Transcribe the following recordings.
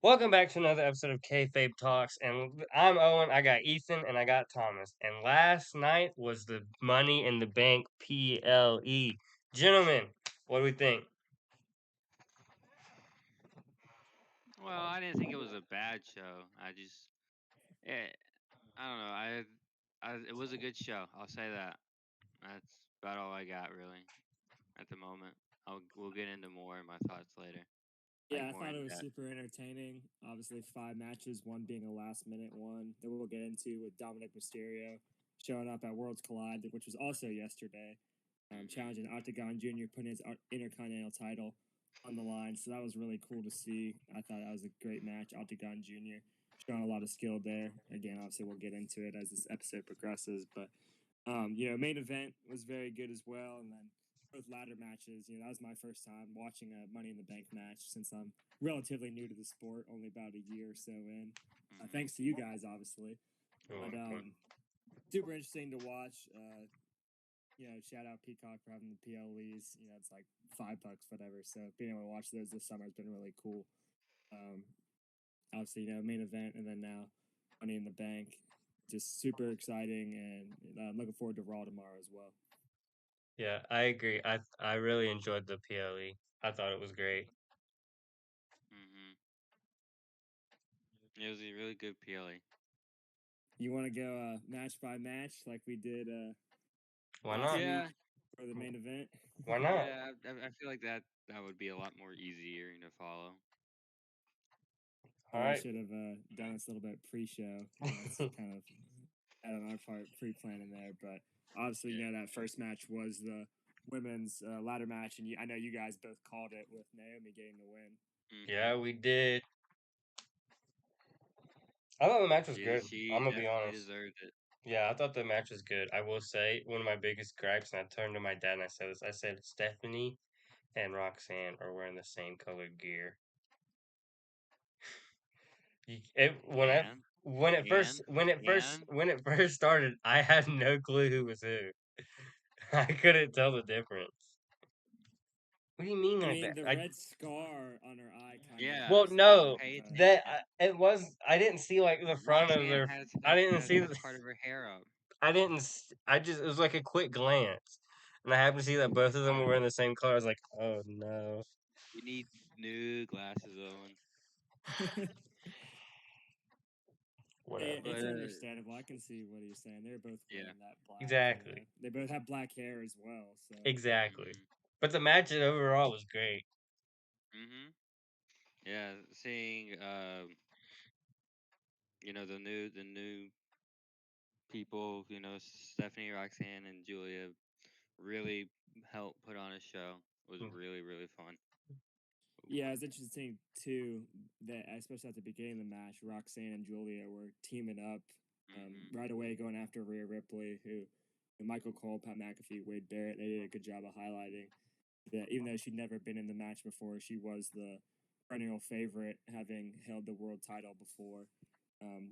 Welcome back to another episode of Kayfabe Talks, and I'm Owen. I got Ethan, and I got Thomas. And last night was the Money in the Bank PLE. Gentlemen, what do we think? Well, I didn't think it was a bad show. Eh, I don't know. It was a good show. I'll say that. That's about all I got really at the moment. We'll get into more of my thoughts later, like Yeah, I more thought in it was depth. super entertaining. Obviously, 5 matches, one being a last minute one that we'll get into with Dominic Mysterio showing up at Worlds Collide, which was also yesterday, challenging Octagon Jr., putting his Intercontinental title on the line. So that was really cool to see. I thought that was a great match. Octagon Jr. showing a lot of skill there. Again, obviously, we'll get into it as this episode progresses. But, main event was very good as well. And then both ladder matches. That was my first time watching a Money in the Bank match since I'm relatively new to the sport, only about a year or so in. Thanks to you guys, obviously. But super interesting to watch. Shout out Peacock for having the PLEs. It's like $5, whatever. So being able to watch those this summer has been really cool. Obviously, main event, and then now Money in the Bank. Just super exciting, and I'm looking forward to Raw tomorrow as well. Yeah, I agree. I really enjoyed the PLE. I thought it was great. It was a really good PLE. You want to go match by match like we did Why last not? week Yeah, for the main event? Why not? yeah. I feel like that would be a lot more easier to follow. All Yeah, we right. should have done this a little bit pre-show. It's kind of out on our part pre-planning there, but obviously, that first match was the women's ladder match, and I know you guys both called it with Naomi getting the win. Yeah, we did. I thought the match was good. She I'm gonna be definitely honest. deserved it. Yeah, I thought the match was good. I will say one of my biggest gripes, and I turned to my dad and I said this. I said Stephanie and Roxanne are wearing the same colored gear. When I And and when it first started, I had no clue who was who. I couldn't tell the difference. What do you mean I like mean, that? the red scar on her eye kind of yeah. Well, stood no, out, Pay but attention. it was. I didn't see like the front of Roxanne their. has I has didn't has see has the. part of her hair up. I didn't. I just. It was like a quick glance, and I happened to see that both of them were Uh, wearing the same color. I was like, oh no. you need new glasses, Owen. Whatever. But it's understandable. I can see what he's saying. They're both yeah. wearing that black. Exactly. They both have black hair as well. So Exactly. Mhm. But the match overall was great. Mhm. Yeah. Seeing the new people. Stephanie, Roxanne, and Julia really helped put on a show. It was Mm. really really fun. yeah, it's interesting too that especially at the beginning of the match, Roxanne and Julia were teaming up Mhm. right away, going after Rhea Ripley, who Michael Cole, Pat McAfee, Wade Barrett. They did a good job of highlighting that even though she'd never been in the match before, she was the perennial favorite, having held the world title before.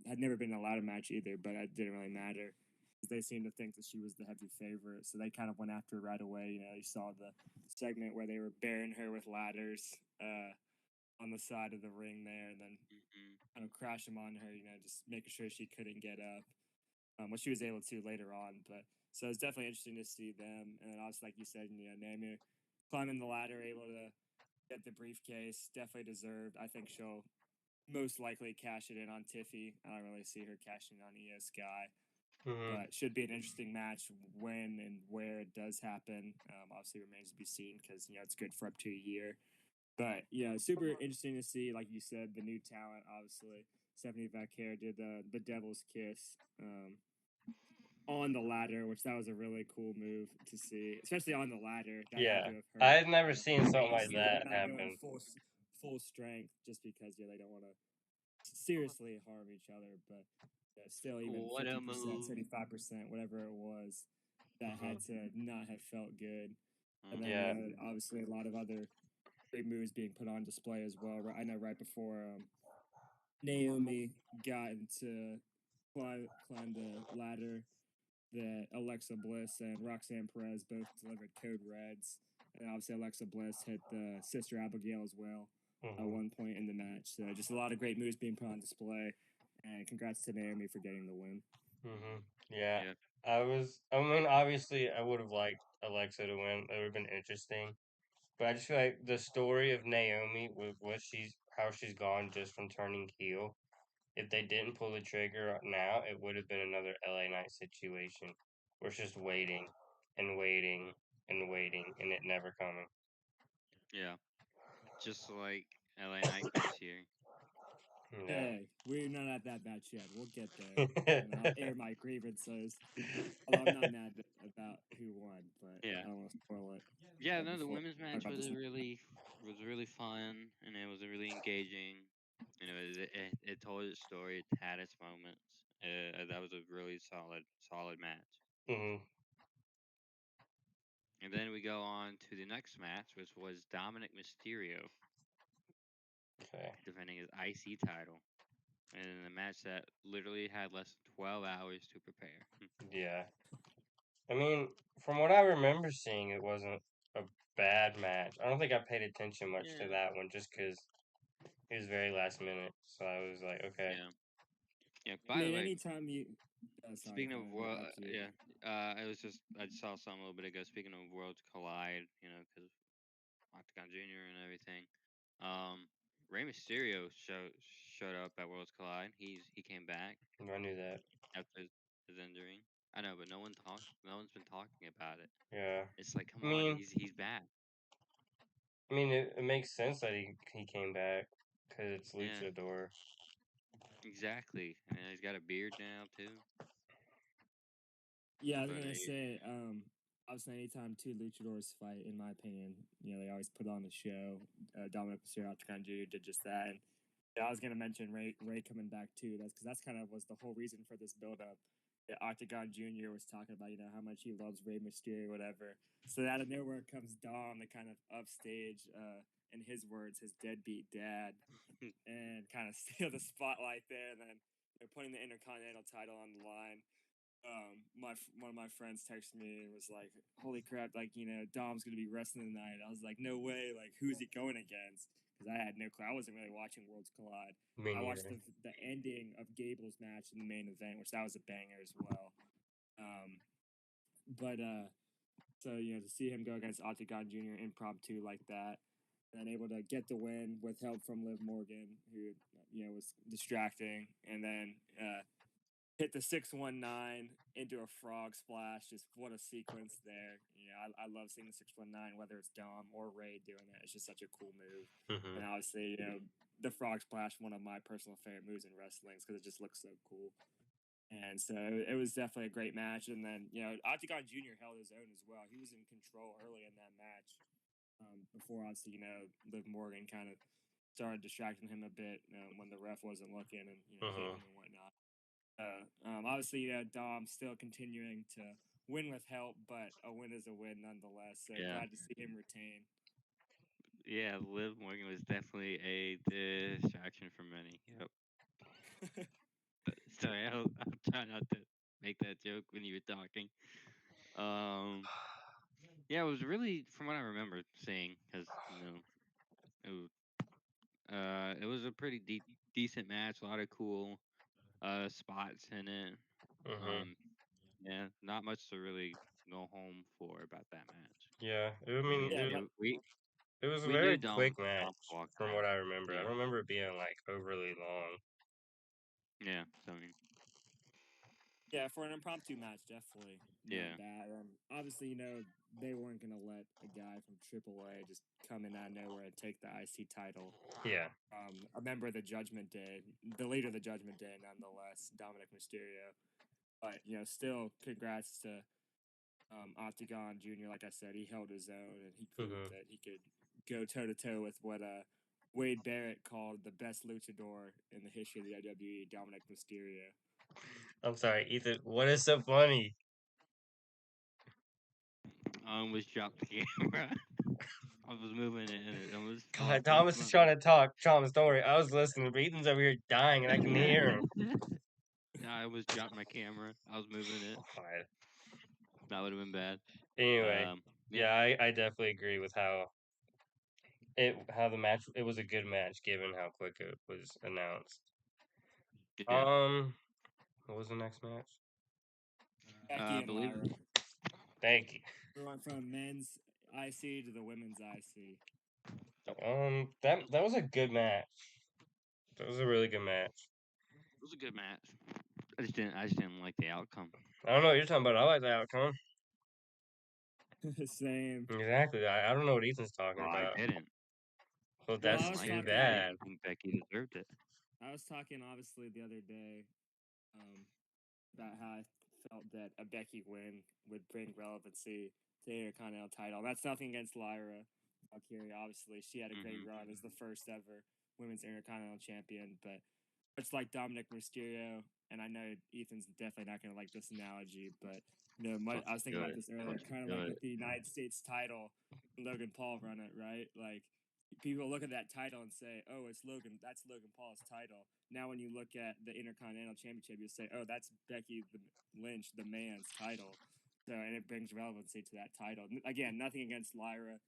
Had never been in a ladder match either, but it didn't really matter because they seemed to think that she was the heavy favorite. So they kind of went after her right away. You saw the segment where they were burying her with ladders on the side of the ring there, and then Mhm. kind of crash them on her. Just making sure she couldn't get up. What she was able to later on, but so it's definitely interesting to see them. And then obviously, like you said, Naomi climbing the ladder, able to get the briefcase, definitely deserved. I think she'll most likely cash it in on Tiffy. I don't really see her cashing on Io Sky, Hmm. but should be an interesting match when and where it does happen. Obviously, remains to be seen because it's good for up to a year. But super interesting to see. Like you said, the new talent. Obviously, Stephanie Vaquer did the Devil's Kiss. On the ladder, which that was a really cool move to see, especially on the ladder. That had Yeah. to have I hurt. had never seen something like Obviously, that they're not going happen. full strength just because they don't want to seriously harm each other. But still, even What a 50%, move. 75%, whatever it was, that Hmm. had to not have felt good. And then Yeah. obviously a lot of other great moves being put on display as well. I know right before Naomi got into climb the ladder that Alexa Bliss and Roxanne Perez both delivered code reds. And obviously, Alexa Bliss hit the Sister Abigail as well at one point in the match. So just a lot of great moves being put on display. And congrats to Naomi for getting the win. Yeah. Yeah. I mean, obviously, I would have liked Alexa to win. It would have been interesting. But I just feel like the story of Naomi with how she's gone just from turning heel. If they didn't pull the trigger now, it would have been another LA Knight situation. We're just waiting and waiting and waiting, and it never coming. Yeah. Just like LA Knight this year. Yeah. Hey, we're not at that match yet. We'll get there. And I'll air my grievances. Although I'm not mad about who won, but Yeah. I don't want to spoil it. Yeah, no, the Before women's talk match about this. was really fun, and it was really engaging. You know, it told its story. It had its moments. That was a really solid match. hmm And then we go on to the next match, which was Dominic Mysterio Okay. defending his IC title, and in a match that literally had less than 12 hours to prepare. Yeah. I mean, from what I remember seeing, it wasn't a bad match. I don't think I paid attention much to Yeah, that one just because it was very last minute. So I was like, okay. yeah, yeah. I By the mean, way, anytime you. Sorry speaking if of I world, interrupt you. yeah, it was just I saw something a little bit ago. Speaking of worlds collide, you know, because Octagon Junior and everything. Um, Rey Mysterio showed up at Worlds Collide. He came back I knew that. after his injury. I know, but no one's been talking about it. Yeah. It's like, come I on, mean, he's back. it makes sense that he came back because it's Yeah, Luchador. exactly. And he's got a beard now too. Yeah, I was But gonna say, obviously, anytime two luchadors fight, in my opinion, they always put on a show. Dominic Mysterio, Octagon Jr. did just that. And yeah, I was gonna mention Ray coming back too. That's because that's kind of was the whole reason for this build up. Octagon Jr. was talking about how much he loves Rey Mysterio, whatever. So out of nowhere comes Dom to kind of upstage, in his words, his deadbeat dad, and kind of steal the spotlight there. And then they're putting the Intercontinental title on the line. One of my friends texted me and was like, "Holy crap! Like, Dom's gonna be wrestling tonight." I was like, "No way! Like, who's he going against?" Because I had no clue. I wasn't really watching Worlds Collide. Me I watched neither. the ending of Gable's match in the main event, which that was a banger as well. But so to see him go against Octagon Jr. impromptu like that, and able to get the win with help from Liv Morgan, who was distracting, and then hit the 619 into a frog splash. Just what a sequence there. I love seeing the 619, whether it's Dom or Ray doing that. It's just such a cool move. hmm And obviously, the frog splash, one of my personal favorite moves in wrestling, because it just looks so cool. And so it was definitely a great match. And then, Octagon Jr. held his own as well. He was in control early in that match. Before obviously, Liv Morgan kind of started distracting him a bit when the ref wasn't looking and hit him and whatnot. Obviously, Dom still continuing to win with help, but a win is a win nonetheless. So yeah, glad to see him retain. yeah. Liv Morgan was definitely a distraction for many. Yep. Sorry, I'll try not to make that joke when you were talking. Um, yeah, it was really, from what I remember seeing, because it was, it was a pretty decent match. A lot of cool spots in it. hmm Um, yeah, not much to really go home for about that match. Yeah. I I mean, mean, Yeah, it, like it was a we knew very quick Dom match walked from what out. I remember. I Yeah, don't remember it being like overly long. yeah. So I mean, yeah, for an impromptu match, definitely yeah, not bad. Obviously, they weren't gonna let a guy from AAA just come in out of nowhere and take the IC title. Yeah. A member of the Judgment Day, the leader of the Judgment Day, nonetheless, Dominic Mysterio. But still, congrats to Octagon Jr., like I said, he held his own and he proved hmm that he could go toe to toe with what Wade Barrett called the best luchador in the history of the WWE, Dominic Mysterio. I'm sorry, Ethan. What is so funny? I almost dropped the camera. I was moving it and it almost fell off God, the Thomas is trying phone. to talk Thomas story. I was listening, but Ethan's over here dying, and I can hear him. Yeah, I almost dropped my camera. I was moving it. Alright. That would have been bad. Anyway, Yeah, yeah, I definitely agree with how how the match. It was a good match given how quick it was announced. Yeah. What was the next match? Becky I and believe. Lyra. Thank you. We went from men's IC to the women's IC. That was a good match. That was a really good match. It was a good match. I just didn't like the outcome. I don't know what you're talking about. I like the outcome. Same. Exactly. I don't know what Ethan's talking Well, about. I didn't. Well, Well, that's I was too talking- I bad. didn't think Becky deserved it. I was talking obviously the other day about how I felt that a Becky win would bring relevancy to the Intercontinental title. That's nothing against Lyra Valkyria. Obviously, she had a great run as the first ever women's Intercontinental champion. But much like Dominic Mysterio, and I know Ethan's definitely not going to like this analogy, but I was thinking about this earlier, kind of like with the United States title, Logan Paul run it, right? Like people look at that title and say, "Oh, that's Logan Paul's title." Now, when you look at the Intercontinental Championship, you say, "Oh, that's Becky Lynch, the man's title." So, and it brings relevancy to that title. Again, nothing against Lyra.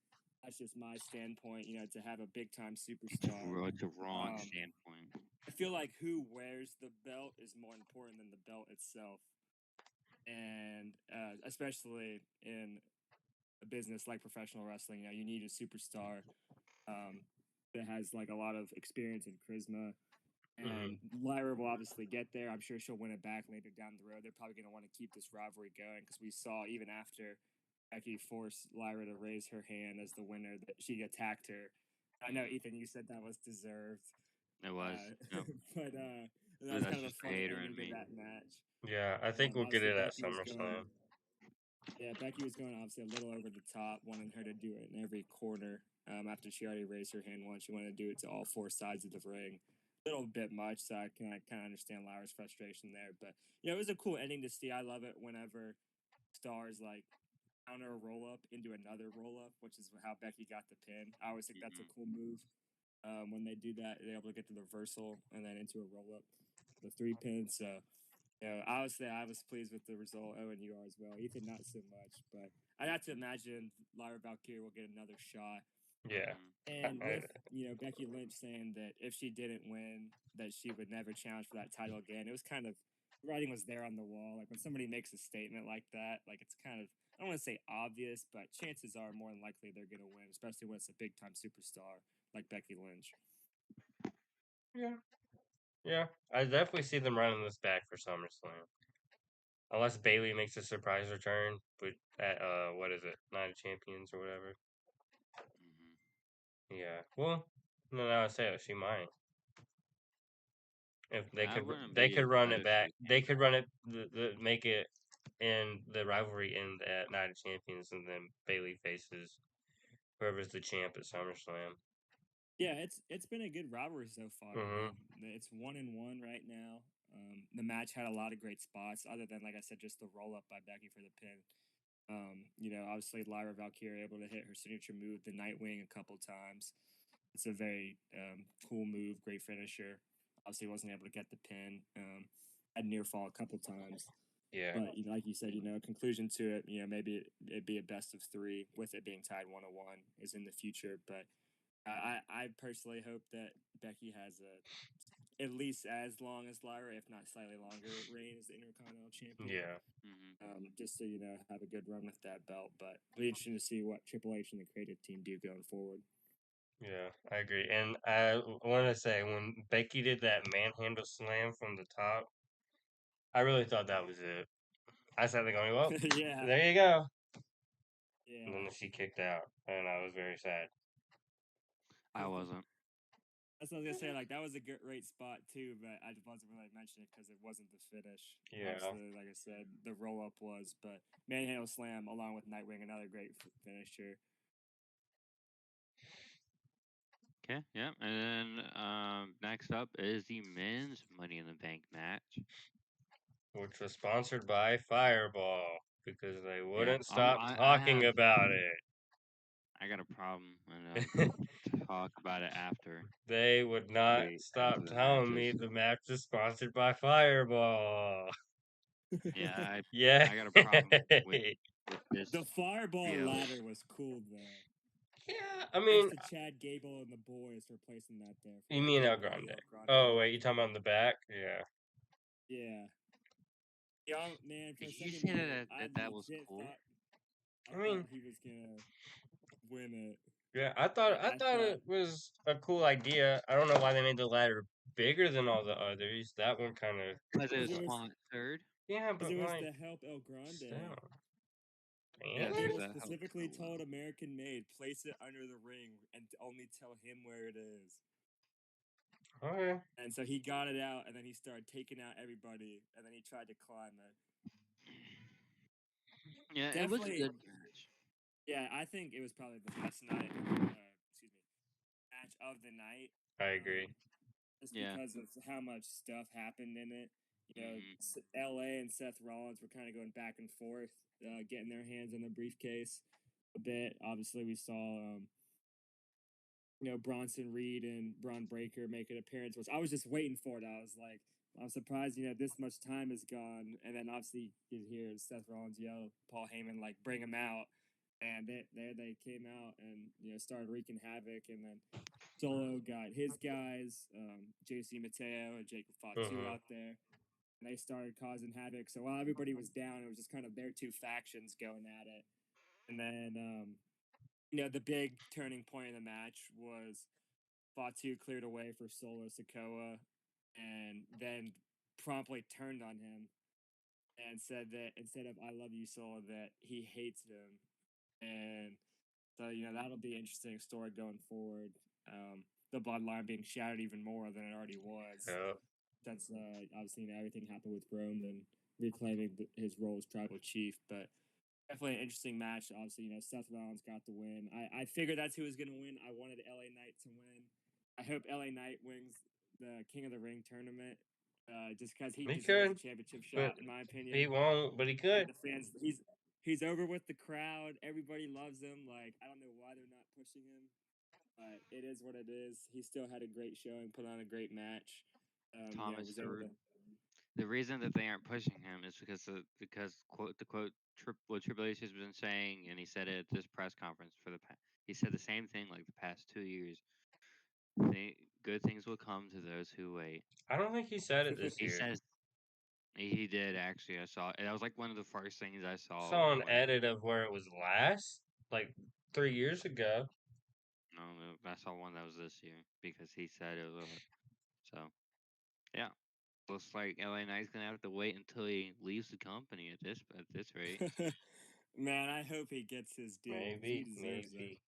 That's just my standpoint. To have a big time superstar. It's a wrong standpoint. I feel like who wears the belt is more important than the belt itself, and especially in a business like professional wrestling, you need a superstar that has like a lot of experience and charisma. And Lyra will obviously get there. I'm sure she'll win it back later down the road. They're probably going to want to keep this rivalry going because we saw even after Becky forced Lyra to raise her hand as the winner that she attacked her. I know, Ethan, you said that was deserved. It was. But that was kind of a funny ending to that match. Yeah, I think we'll get it at Becky was SummerSlam. Becky was going obviously a little over the top, wanting her to do it in every corner. After she already raised her hand once, she wanted to do it to all four sides of the ring. A little bit much, so I kind of understand Lyra's frustration there. But it was a cool ending to see. I love it whenever stars like counter a roll up into another roll up, which is how Becky got the pin. I always think that's a cool move. When they do that, they're able to get the reversal and then into a roll up, the 3 pin. So, obviously, I was pleased with the result. Oh, and you are as well. Ethan, not so much, but I have to imagine Lyra Valkyria will get another shot. Yeah. And with Becky Lynch saying that if she didn't win, that she would never challenge for that title again. It was kind of writing was there on the wall. Like when somebody makes a statement like that, like it's kind of I don't want to say obvious, but chances are more than likely they're going to win, especially when it's a big time superstar like Becky Lynch. Yeah. I definitely see them running this back for SummerSlam. Unless Bailey makes a surprise return, but at what is it, Night of Champions or whatever. Yeah. Well, no, I say it, she might. If they could run it back. They could run it. Make it in the rivalry in at Night of Champions, and then Bailey faces whoever's the champ at SummerSlam. Yeah, it's been a good rivalry so far. I mean, it's 1-1 right now. The match had a lot of great spots, other than like I said, just the roll up by Becky for the pin. Obviously Lyra Valkyria able to hit her signature move, the Nightwing, a couple times. It's a very cool move, great finisher. Obviously wasn't able to get the pin. Had near fall a couple times. Yeah. But like you said, conclusion to it, maybe it'd be a best of 3 with it being tied 1-1 is in the future. But I personally hope that Becky has at least as long as Lyra, if not slightly longer, reign as the Intercontinental Champion. Yeah. Just to have a good run with that belt. But it'll be interesting to see what Triple H and the creative team do going forward. Yeah, I agree. And I want to say, when Becky did that manhandle slam from the top, I really thought that was it. I sat there going, well, yeah, there you go. Yeah. And then she kicked out, and I was very sad. I wasn't. That's what I was gonna say. Like that was a great spot too, but I wasn't really mentioning it because it wasn't the finish. Yeah. Obviously, like I said, the roll up was, but manhandle slam along with Nightwing, another great finisher. Okay, yeah. And then next up is the men's Money in the Bank match, Which was sponsored by Fireball, because they wouldn't Yeah, stop talking about it. I got a problem, and I'll talk about it after. They would not stop the telling me matches. the match is sponsored by Fireball. Yeah, Yeah. I got a problem with this. The Fireball Yeah. ladder was cool though. Yeah, I Thanks mean, to Chad Gable and the boys for placing that there. you mean El Grande? Oh wait, you talking about in the back? Yeah. Yeah. Yeah, man, for Did a you second say there, that I that was legit cool? thought I mean, he was gonna win it. yeah, I thought I it thought was a cool idea. I don't know why they made the ladder bigger than all the others. That one kind of Because it because was it was sponsored. yeah, because but it was like to help El Grande. still, Yes, Gable that helped specifically a lot. told American Made place it under the ring and only tell him where it is. okay. And so he got it out, and then he started taking out everybody, and then he tried to climb it. Yeah, it was a Definitely, good match. yeah. I think it was probably the best night. Excuse me, match of the night. I agree. Just Yeah. because of how much stuff happened in it. You know, Mhm. LA and Seth Rollins were kind of going back and forth, getting their hands on the briefcase a bit. Obviously, we saw Bronson Reed and Braun Breaker make an appearance, which I was just waiting for it. I was like, I'm surprised, this much time has gone. And then obviously you hear Seth Rollins yell, Paul Heyman, like, bring him out. And there they came out and, started wreaking havoc. And then Solo got his guys, JC Mateo and Jacob Fatu out there. And they started causing havoc. So while everybody was down, it was just kind of their two factions going at it. And then, the big turning point of the match was Fatu cleared away for Solo Sikoa and then promptly turned on him and said that instead of I love you, Solo, that he hates him. And so, that'll be an interesting story going forward. The bloodline being shattered even more than it already was. Yep. Since obviously, everything happened with Roman reclaiming his role as tribal chief. But definitely an interesting match. Obviously, Seth Rollins got the win. I figured that's who was going to win. I wanted LA Knight to win. I hope LA Knight wins the King of the Ring tournament, just because he deserves a could, championship but shot, in my opinion. he won't. But he could. The fans, he's over with the crowd. Everybody loves him. Like, I don't know why they're not pushing him, but it is what it is. He still had a great showing, put on a great match. Thomas, Was able to. the reason that they aren't pushing him is because what Triple H has been saying, and he said it at this press conference he said the same thing like the past 2 years. Good things will come to those who wait. I don't think he said it this He year. says he did actually. I saw that was like one of the first things I I saw. saw an edit of where it was last, like 3 years ago. No, I saw one that was this year because he said it was. So yeah, looks like LA Knight's gonna have to wait until he leaves the company at this rate. Man, I hope he gets his deal. He Maybe, deserves it. maybe.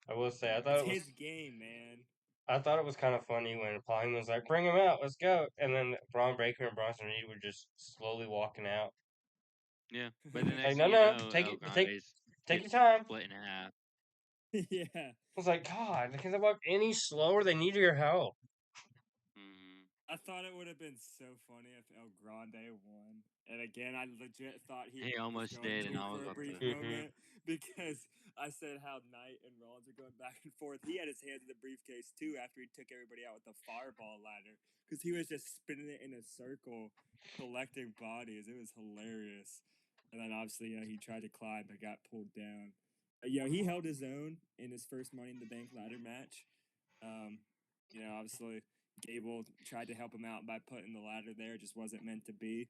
I will say, It's his game, man. I thought it was kind of funny when Paul Heyman was like, "Bring him out, let's go," and then Braun Breaker and Bronson Reed were just slowly walking out. Yeah, but the Like, next no, thing you no, know, take El it, take Grande's take your gets time. split in half. Yeah. I was like, God, because they walk any slower, they need your help. Hmm. I thought it would have been so funny if El Grande won. And again, I legit thought he He was almost going did, and to I was for a about brief to. moment because I said how Knight and Rollins are going back and forth. He had his hands in the briefcase too after he took everybody out with the fireball ladder because he was just spinning it in a circle, collecting bodies. It was hilarious. And then obviously, he tried to climb but got pulled down. He held his own in his first Money in the Bank ladder match. Obviously Gable tried to help him out by putting the ladder there. It just wasn't meant to be.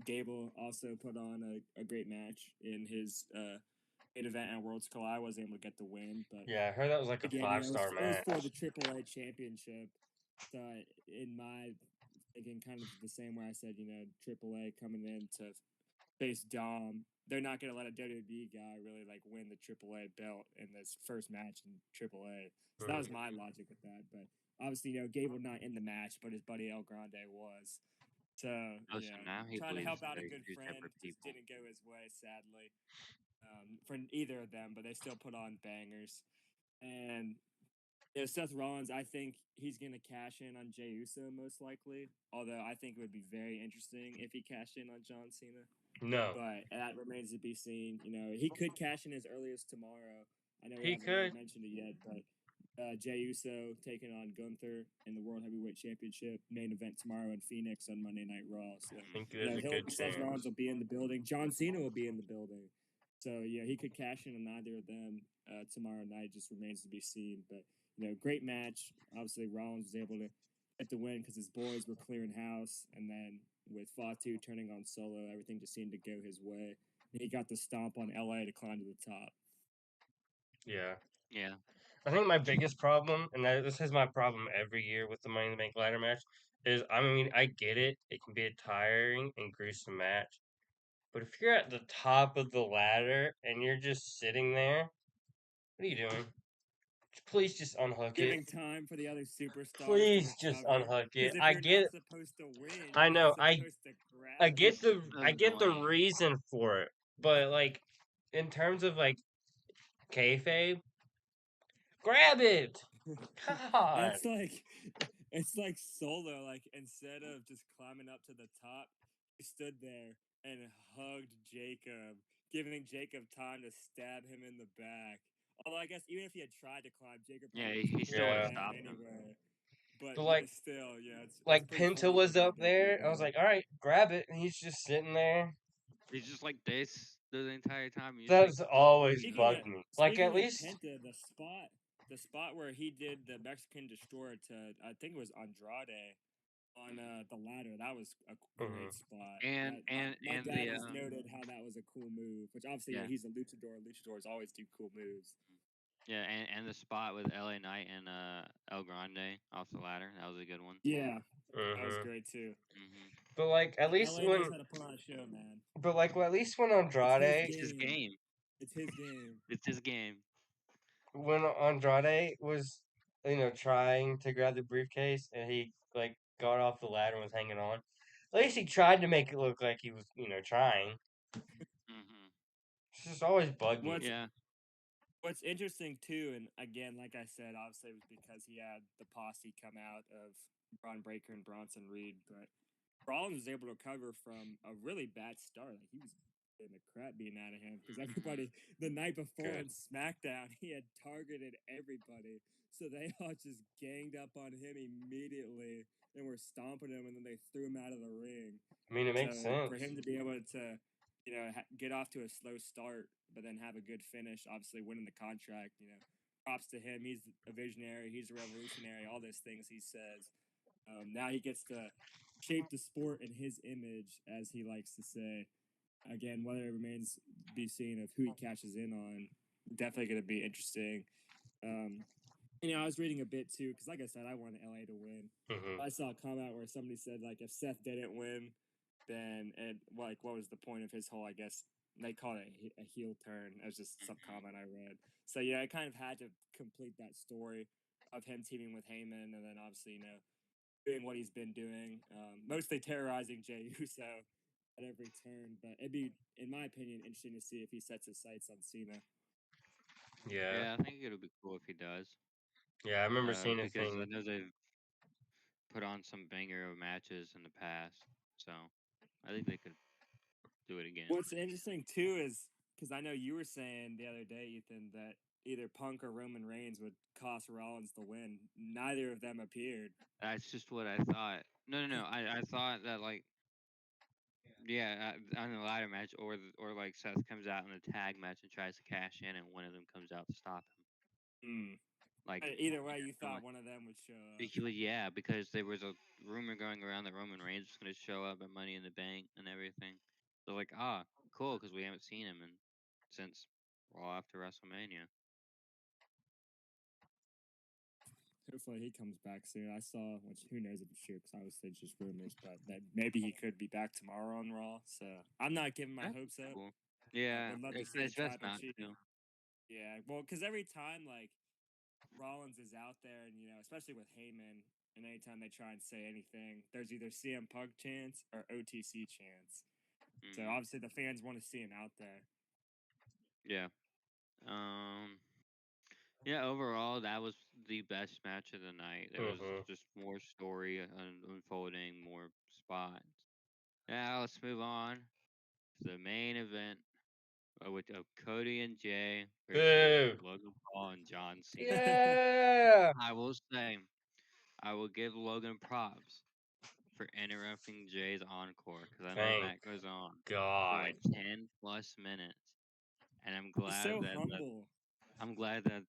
Gable also put on a great match in his main event at Worlds Collide. I wasn't able to get the win, but Yeah, I heard that was like a again, 5-star it was for match. the AAA championship. So in my thinking, kind of the same way I said, AAA coming in to face Dom, they're not going to let a WWE guy really like win the AAA belt in this first match in AAA. So that was my logic with that. But obviously, Gable not in the match, but his buddy El Grande was. So, Oh, so now he trying to believes help out a they're good two friend separate just people. didn't go his way, sadly, for either of them. But they still put on bangers. And Seth Rollins, I think he's going to cash in on Jey Uso most likely. Although I think it would be very interesting if he cashed in on John Cena. No, But that remains to be seen. He could cash in as early as tomorrow. I know we he haven't really could. mentioned it yet, but Jey Uso taking on Gunther in the World Heavyweight Championship main event tomorrow in Phoenix on Monday Night Raw. So I think there's a good Seth Rollins chance. will be in the building. John Cena will be in the building. So he could cash in on either of them. tomorrow night just remains to be seen. But great match. Obviously, Rollins was able to get the win because his boys were clearing house, and then with Fatu turning on Solo, everything just seemed to go his way. And he got the stomp on LA to climb to the top. Yeah. Yeah. I think my biggest problem, and this is my problem every year with the Money in the Bank ladder match, is I mean, I get it. It can be a tiring and gruesome match. But if you're at the top of the ladder and you're just sitting there, what are you doing? Please just unhook it. Giving time for the other superstars to Please just recover. unhook it. Because if I you're not get supposed to win, I you're not know. supposed to I grab get it. It's the annoying. reason for it. But like in terms of like kayfabe, grab it. God. It's like Solo. Like instead of just climbing up to the top, he stood there and hugged Jacob, giving Jacob time to stab him in the back. Although I guess even if he had tried to climb, Jacob Yeah, probably would have he pulled still would him have Yeah. down stopped him. anyway. But But like still, it's like pretty Pinta funny was thinking up about there. I was Jacob. like, all right, grab it, and he's just sitting there. He's just like this the entire time. You're just like, That's always "What?" bugged me. Like at least Penta, the spot where he did the Mexican Destroyer to I think it was Andrade on the ladder, that was a Mhm. great spot. and My and dad the has noted how that was a cool move, which obviously yeah he's a luchador. Luchadors always do cool moves. yeah and the spot with LA Knight and El Grande off the ladder, that was a good one. Yeah, that was Mhm. great too. But like at least LA knows how to put on a show, man. at least when It's his Andrade It's his game. game. It's his game. It's his game. Was trying to grab the briefcase and he like got off the ladder and was hanging on. At least he tried to make it look like he was trying. Hmm. It's just always bugged me. What's Yeah. What's interesting too, and again, like I said, obviously it was because he had the posse come out of Braun Breaker and Bronson Reed, but Rollins was able to recover from a really bad start. Like he was getting the crap beaten out of him because everybody the night before Good. on SmackDown he had targeted everybody, so they all just ganged up on him immediately and were stomping him, and then they threw him out of the ring. I mean, it makes So sense. for him to be able to, get off to a slow start, but then have a good finish, obviously winning the contract, props to him. He's a visionary. He's a revolutionary. All those things he says. Now he gets to shape the sport in his image, as he likes to say. Again, whether it remains to be seen of who he cashes in on. Definitely going to be interesting. Um, I was reading a bit too because, like I said, I wanted LA to win. Hmm. I saw a comment where somebody said like if Seth didn't win, then what was the point of his whole? I guess they call it a heel turn. That was just some comment I read. So yeah, I kind of had to complete that story of him teaming with Heyman, and then obviously doing what he's been doing, mostly terrorizing Jey Uso at every turn. But it'd be, in my opinion, interesting to see if he sets his sights on Cena. Yeah. Yeah, I think it'll be cool if he does. Yeah, I remember seeing a Because I thing. know they've put on some banger of matches in the past, so I think they could do it again. What's interesting too is because I know you were saying the other day, Ethan, that either Punk or Roman Reigns would cost Rollins the win. Neither of them appeared. That's just what I thought. No. I thought that like yeah, on the ladder match, or like Seth comes out in a tag match and tries to cash in, and one of them comes out to stop him. Mm. Like But either way, you I'm thought like, one of them would show up. yeah, because there was a rumor going around that Roman Reigns was going to show up at Money in the Bank and everything. So like, cool, because we haven't seen him since Raw after WrestleMania. Hopefully he comes back soon. I saw, which who knows if it's true, because obviously it's just rumors, but that maybe he could be back tomorrow on Raw. So I'm not giving my That's hopes up. cool. Yeah, Would love to see the it's best tribal not chief. to. Yeah, well, because every time like Rollins is out there, and especially with Heyman, and anytime they try and say anything, there's either CM Punk chance or OTC chance. So Hmm. obviously the fans want to see him out there. Yeah. Um. Yeah. Overall, that was the best match of the night. There was Hmm. just more story unfolding, more spots. Now let's move on to the main event with Cody and Jay versus Boo. Logan Paul and John Cena. Yeah. I will say, I will give Logan props for interrupting Jay's encore because I know Thank that goes on for God. like 10 plus minutes, and I'm He's glad so that humble. I'm glad that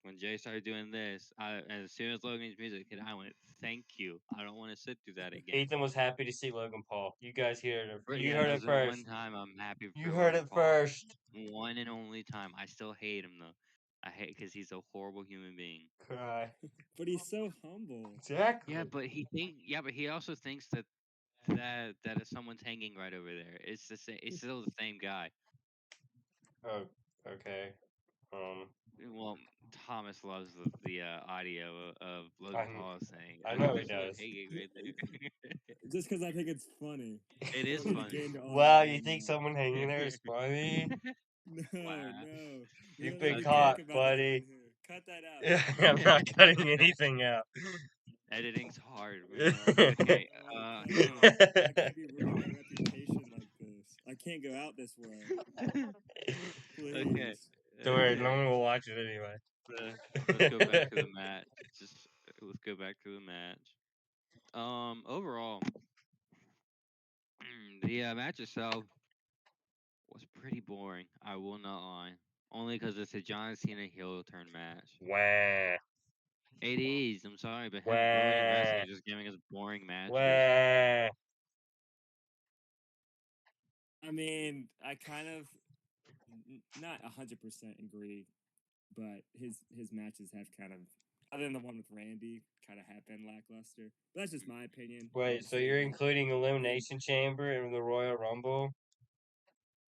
when Jay started doing this, as soon as Logan's music hit, I went, "Thank you. I don't want to sit through that again." Ethan was happy to see Logan Paul. You guys heard it. But You yeah, heard that it was the one first. time I'm happy You for heard Logan it Paul. first. One and only time. I still hate him though. I hate because he's a horrible human being. Cry. But he's so humble. Exactly. Yeah, but he also thinks that if someone's hanging right over there, it's the same. It's still the same guy. Oh, okay. Well, Thomas loves the audio of Logan I Paul saying, I "I know think he there's someone does. hanging right there." Just because I think it's funny. It I is don't need to funny. get into all Wow, that you right think now. someone hanging there is funny? No, Wow. no. You've Let been me Okay. caught, talk about this on buddy. here. Cut that out. I'm not cutting anything out. Editing's hard, man. Okay. Okay. I can't be ruining my reputation like this. I can't go out this way. Okay. Please. Don't worry, no Okay. one will watch it anyway. Uh, let's go back to the match. Just let's go back to the match. Overall, the match itself was pretty boring. I will not lie. Only because it's a John Cena heel turn match. Wah, It is. I'm sorry, but him ruining wrestling wah, is just giving us boring matches. wah. I mean, I kind of not 100% agree, but his matches have kind of, other than the one with Randy, kind of have been lackluster. But that's just my opinion. Wait, so Obviously, you're including him. Elimination Chamber in the Royal Rumble?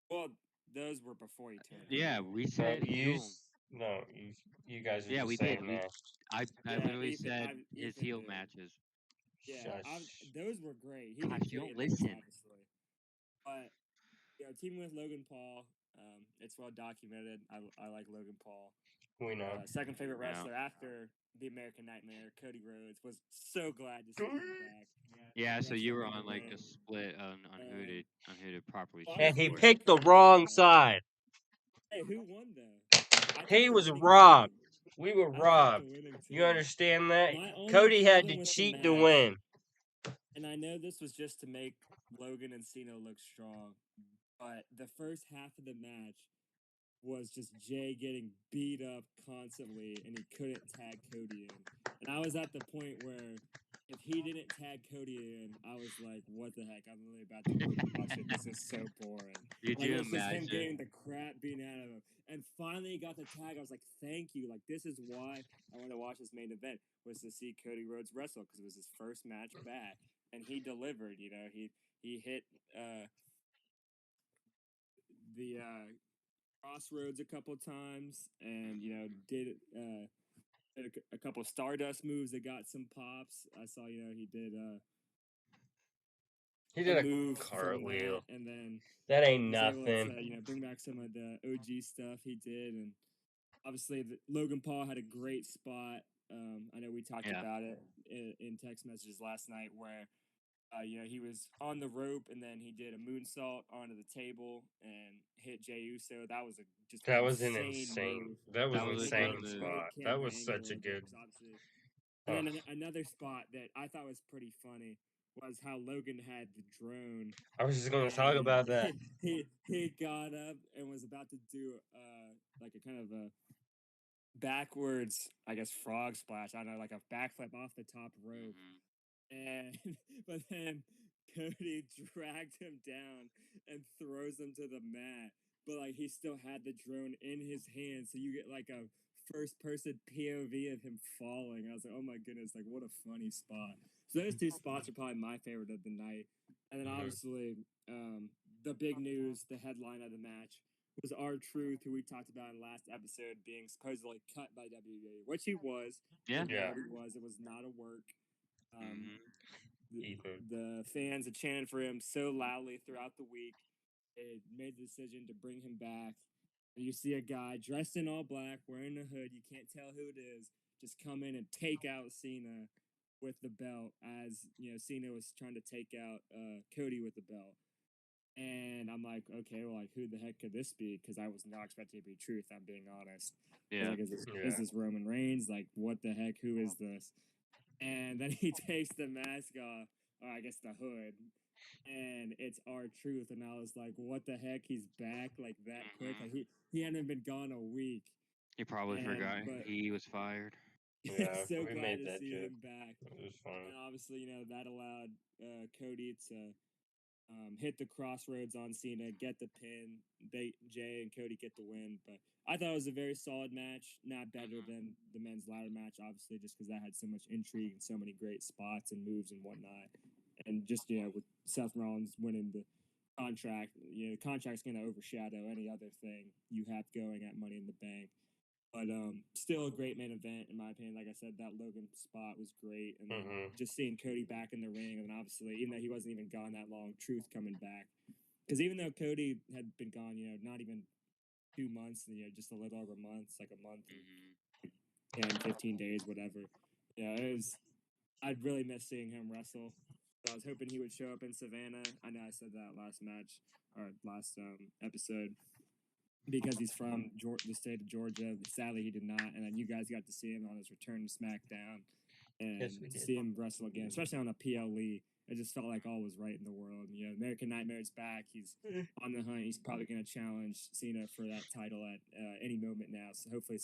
Well, those were before he turned Yeah, heel. we said heel. No, you guys are Yeah, just we did. saying that. I Yeah, literally said his Ethan heel did. matches. Yeah, Shush. those were great. He Gosh, did you great don't in those, listen. obviously. But teaming with Logan Paul, it's well documented. I like Logan Paul. We know. Second favorite Yeah. wrestler after the American Nightmare, Cody Rhodes. Was so glad to see him back. Yeah, so you were Wrestling in the on like a ring. split on who to properly cheer And he Honestly, for. picked the Cody was wrong side. Hey, who won though? I took He the was winning robbed. team. We were I took the robbed. winning You team. understand that? My only Cody had to problem with the cheat to match, win. and I know this was just to make Logan and Cena look strong, but the first half of the match was just Jay getting beat up constantly, and he couldn't tag Cody in. And I was at the point where if he didn't tag Cody in, I was like, "What the heck? I'm really about to quit watching. This is so boring." Could Like it you was just him imagine? getting the crap beaten out of him. And finally, he got the tag. I was like, "Thank you." Like this is why I wanted to watch this main event was to see Cody Rhodes wrestle because it was his first match back, and he delivered. He hit the Crossroads a couple times, and did a couple Stardust moves that got some pops. I saw he did He a did a move from that, cartwheel. and then That ain't was able nothing. to bring back some of the OG stuff he did, and obviously Logan Paul had a great spot. I know we talked Yeah. about it in text messages last night where he was on the rope and then he did a moonsault onto the table and hit Jey Uso. That was just That was an insane insane. move. That was That an was a Great, good insane move. great spot. That camera was such angle a of it, good. 'cause obviously. Oh, And then another spot that I thought was pretty funny was how Logan had the drone I was just gonna talk and about that. he got up and was about to do like a kind of a backwards, I guess, frog splash. I don't know, like a backflip off the top rope. Hmm. And but then Cody dragged him down and throws him to the mat. But like he still had the drone in his hand, so you get like a first person POV of him falling. I was like, oh my goodness, like what a funny spot. So those two spots are probably my favorite of the night. And then Mhm. obviously, the big news, the headline of the match was R-Truth, who we talked about in the last episode, being supposedly cut by WWE, which he was. Yeah. We know Yeah. that he was. It was not a work. Hmm. The, Ethan. the fans had chanted for him so loudly throughout the week. They made the decision to bring him back. And you see a guy dressed in all black, wearing a hood. You can't tell who it is. Just come in and take out Cena with the belt, as Cena was trying to take out Cody with the belt. And I'm like, okay, well, like, who the heck could this be? Because I was not expecting it to be truth. I'm being honest. I was Yeah. like, is Yeah. this Roman Reigns? Like, what the heck? Who is this? And then he takes the mask off, or I guess the hood, and it's R-Truth. And I was like, what the heck? He's back like that quick? Hmm. Like he hadn't been gone a week. He probably forgot But he was fired. Yeah, so we glad made to that see joke. him back. It was funny. And obviously, that allowed Cody to hit the crossroads on Cena, get the pin. Jay and Cody get the win. But I thought it was a very solid match. Not better Mhm. than the men's ladder match, obviously, just because that had so much intrigue and so many great spots and moves and whatnot. And just with Seth Rollins winning the contract, the contract's going to overshadow any other thing you have going at Money in the Bank. But still a great main event in my opinion. Like I said, that Logan spot was great, and then just seeing Cody back in the ring, and then obviously even though he wasn't even gone that long, Truth coming back. Because even though Cody had been gone, not even 2 months, just a little over a month, it's like a month and Mhm. 10, 15 days, whatever. I'd really miss seeing him wrestle. So I was hoping he would show up in Savannah. I know I said that last match or last episode because he's from the state of Georgia. Sadly, he did not. And then you guys got to see him on his return to SmackDown and Yes, we to did. see him wrestle again, especially on a PLE. It just felt like all was right in the world. American Nightmare's back. He's on the hunt. He's probably going to challenge Cena for that title at any moment now. So hopefully,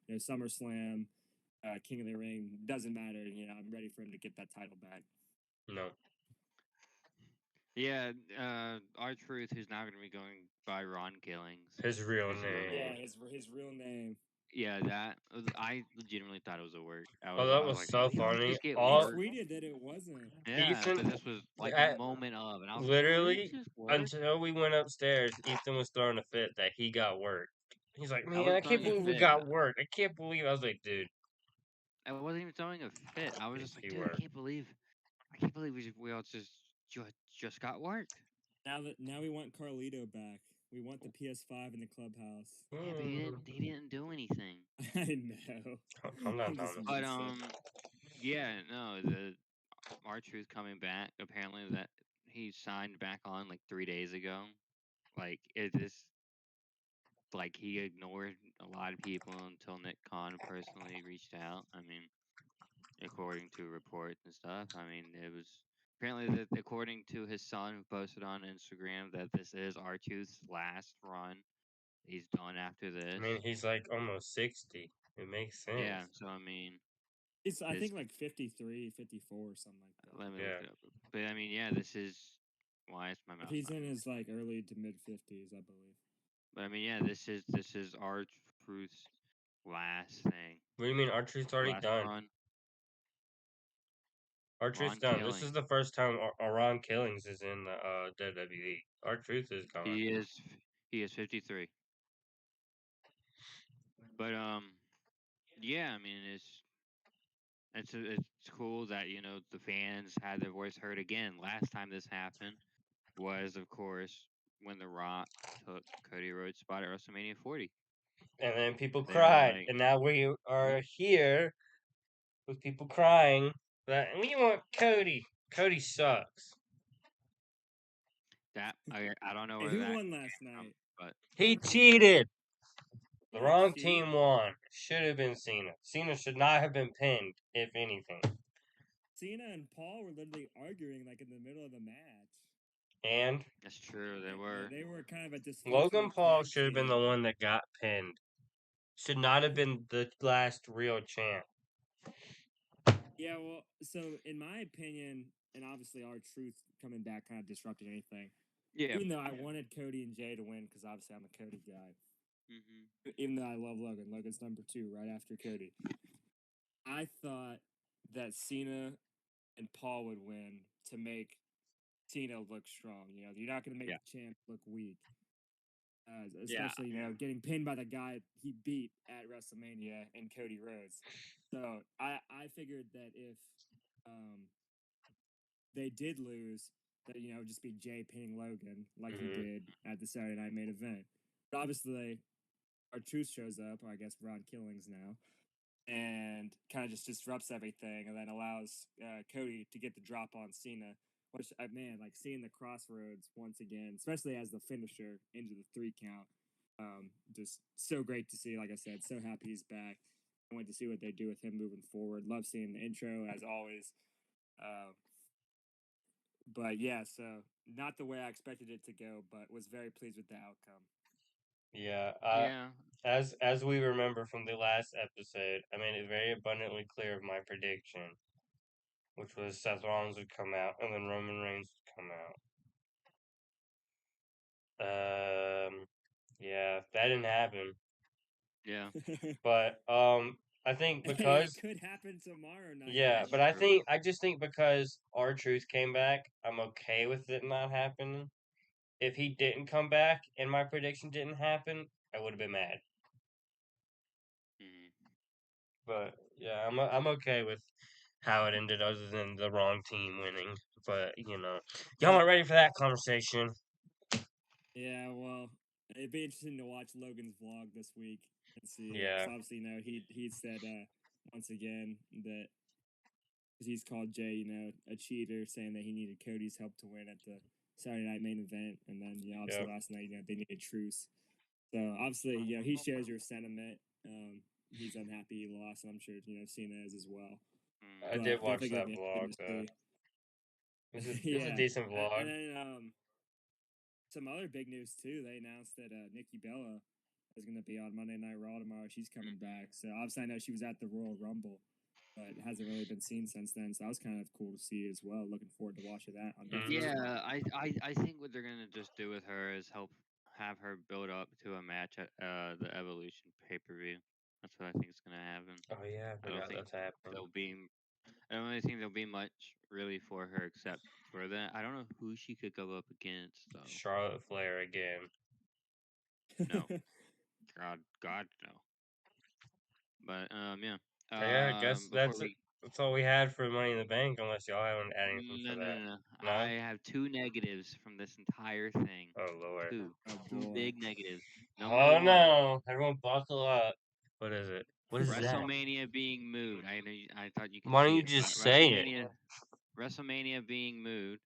SummerSlam, King of the Ring, doesn't matter. I'm ready for him to get that title back. No. Yeah, R-Truth, who's now going to be going by Ron Killings. His real His real name. Yeah, name. his real name. Yeah, I legitimately thought it was a work. Oh, I that was was like, so did he funny. just get He All work? tweeted that it wasn't. Yeah, Ethan, but this was like at, moment of, and I was like, oh, did he literally just work? until we went upstairs, Ethan was throwing a fit that he got work. He's like, I man, I wasn't can't throwing a believe we fit. got work. I can't believe. I was like, dude, I wasn't even throwing a fit. I was just like, he dude, worked. I can't believe we all just got work. Now we want Carlito back. We want the PS5 in the clubhouse. Yeah, but he didn't do anything. I know. Calm down, I'm just Thomas. But messing. yeah, no, the R-Truth coming back. Apparently that he signed back on like 3 days ago. Like it is like he ignored a lot of people until Nick Khan personally reached out. I mean, according to reports and stuff. I mean, it was apparently that according to his son who posted on Instagram that this is R-Truth's last run. He's done after I this. mean, he's like almost 60. It makes sense. Yeah, so I mean, It's I this think like 53, 54, something like that. let me look Yeah. it up. But I mean, yeah, this is why is my If mouse he's not in moving? his like early to mid 50s, I believe. But I mean, yeah, this is R-Truth's last thing, What do you mean? R-Truth's already last done. run. R-Truth's Ron done. This is Killing. the first time Ron Killings is in the WWE. R-Truth is gone. He is he is 53. But yeah, I mean it's cool that the fans had their voice heard again. Last time this happened was of course when The Rock took Cody Rhodes' spot at WrestleMania 40. And then people They were cried. like, And now we "Huh? are here with people crying that we want Cody. Cody sucks. That I don't know Hey, where who that won last came from, night? but He Who cheated? cheated. The Who wrong cheated? team won. Should have been Cena. Cena should not have been pinned, if anything. Cena and Paul were literally arguing like in the middle of the match. And that's true. They Yeah, were. they were kind of a Logan dysfunctional Paul tag should have been team. the one that got pinned. Should not have been the last real champ. Yeah, well, so in my opinion, and obviously our truth coming back kind of disrupted anything. Yeah. Even though I wanted Cody and Jay to win because obviously I'm a Cody guy. Even though I love Logan, Logan's number 2 right after Cody. I thought that Cena and Paul would win to make Cena look strong. You're not going to make Yeah. the champ look weak. Yeah. Especially, getting pinned by the guy he beat at WrestleMania and Cody Rhodes. So I figured that if they did lose, that it would just be Jay pinning Logan like he did at the Saturday Night main event. But obviously, our truth shows up, or I guess Ron Killings now, and kind of just disrupts everything, and then allows Cody to get the drop on Cena. Which, man, like seeing the crossroads once again, especially as the finisher into the 3 count, just so great to see. Like I said, so happy he's back. I want to see what they do with him moving forward. Love seeing the intro as always. But yeah, so not the way I expected it to go, but was very pleased with the outcome. Yeah, Yeah. as we remember from the last episode, I made it very abundantly clear of my prediction, which was Seth Rollins would come out and then Roman Reigns would come out. Yeah, that didn't happen. Yeah. But I think Hey, it because could happen tomorrow night. yeah, That's but true. I just think because R-Truth came back, I'm okay with it not happening. If he didn't come back and my prediction didn't happen, I would have been mad. Hmm. But yeah, I'm okay with how it ended, other than the wrong team winning. But y'all Yeah, aren't ready for that conversation. yeah. Well, it'd be interesting to watch Logan's vlog this week and see. Yeah, So obviously, he said once again that because he's called Jay, a cheater, saying that he needed Cody's help to win at the Saturday Night Main Event, and then obviously yep. last night, they needed truce. So obviously, he shares your sentiment. He's unhappy he lost, and I'm sure Cena is as well. I Hmm. did But watch definitely gonna that be vlog interesting to though. see. This is a Yeah, decent and vlog. then some other big news too. They announced that Nikki Bella is going to be on Monday Night Raw tomorrow. She's coming back. So obviously, I know she was at the Royal Rumble, but hasn't really been seen since then. So that was kind of cool to see as well. Looking forward to watching that on Netflix Mhm. Yeah, tomorrow. I think what they're gonna just do with her is have her build up to a match at the Evolution pay per view. That's what I think is gonna happen. Oh yeah, I I don't forgot think that's happening. there'll be. I don't really think there'll be much really for her except for that. I don't know who she could go up against though. Charlotte Flair again. No, God, no. But yeah. Yeah, I guess Before we that's all we had for Money in the Bank, unless y'all haven't had anything for no, no, that. no, no. I No? have two negatives from this entire thing. Oh Lord. Oh Two boy. big negatives. Number Oh one, no! Everyone buckle up. What is it? What is that? WrestleMania being moved. I thought you could Why don't see you it, but just say it? WrestleMania being moved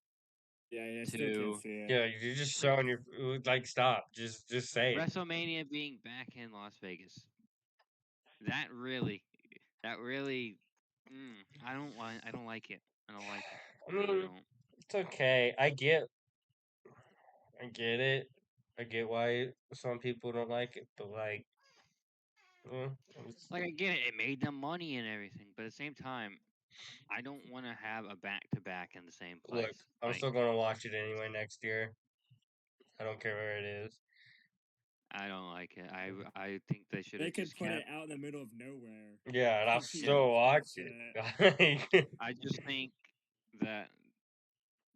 Yeah, I still can't to see it. Yeah, you're just showing your like. Stop. Just say it. WrestleMania being back in Las Vegas. That really, that really, I don't like it. I don't like it. I I really mean, don't. it's okay. I get it. I get why some people don't like it, but like, it's, Like I get it, it made them money and everything, but at the same time, I don't want to have a back to back in the same look, place. I'm Like still gonna watch it anyway next year. I don't care where it is. I don't like it. I think they should They have could just put it kept. out in the middle of nowhere, Yeah, and I'll and Yeah, people still would still watch say it. it. I just think that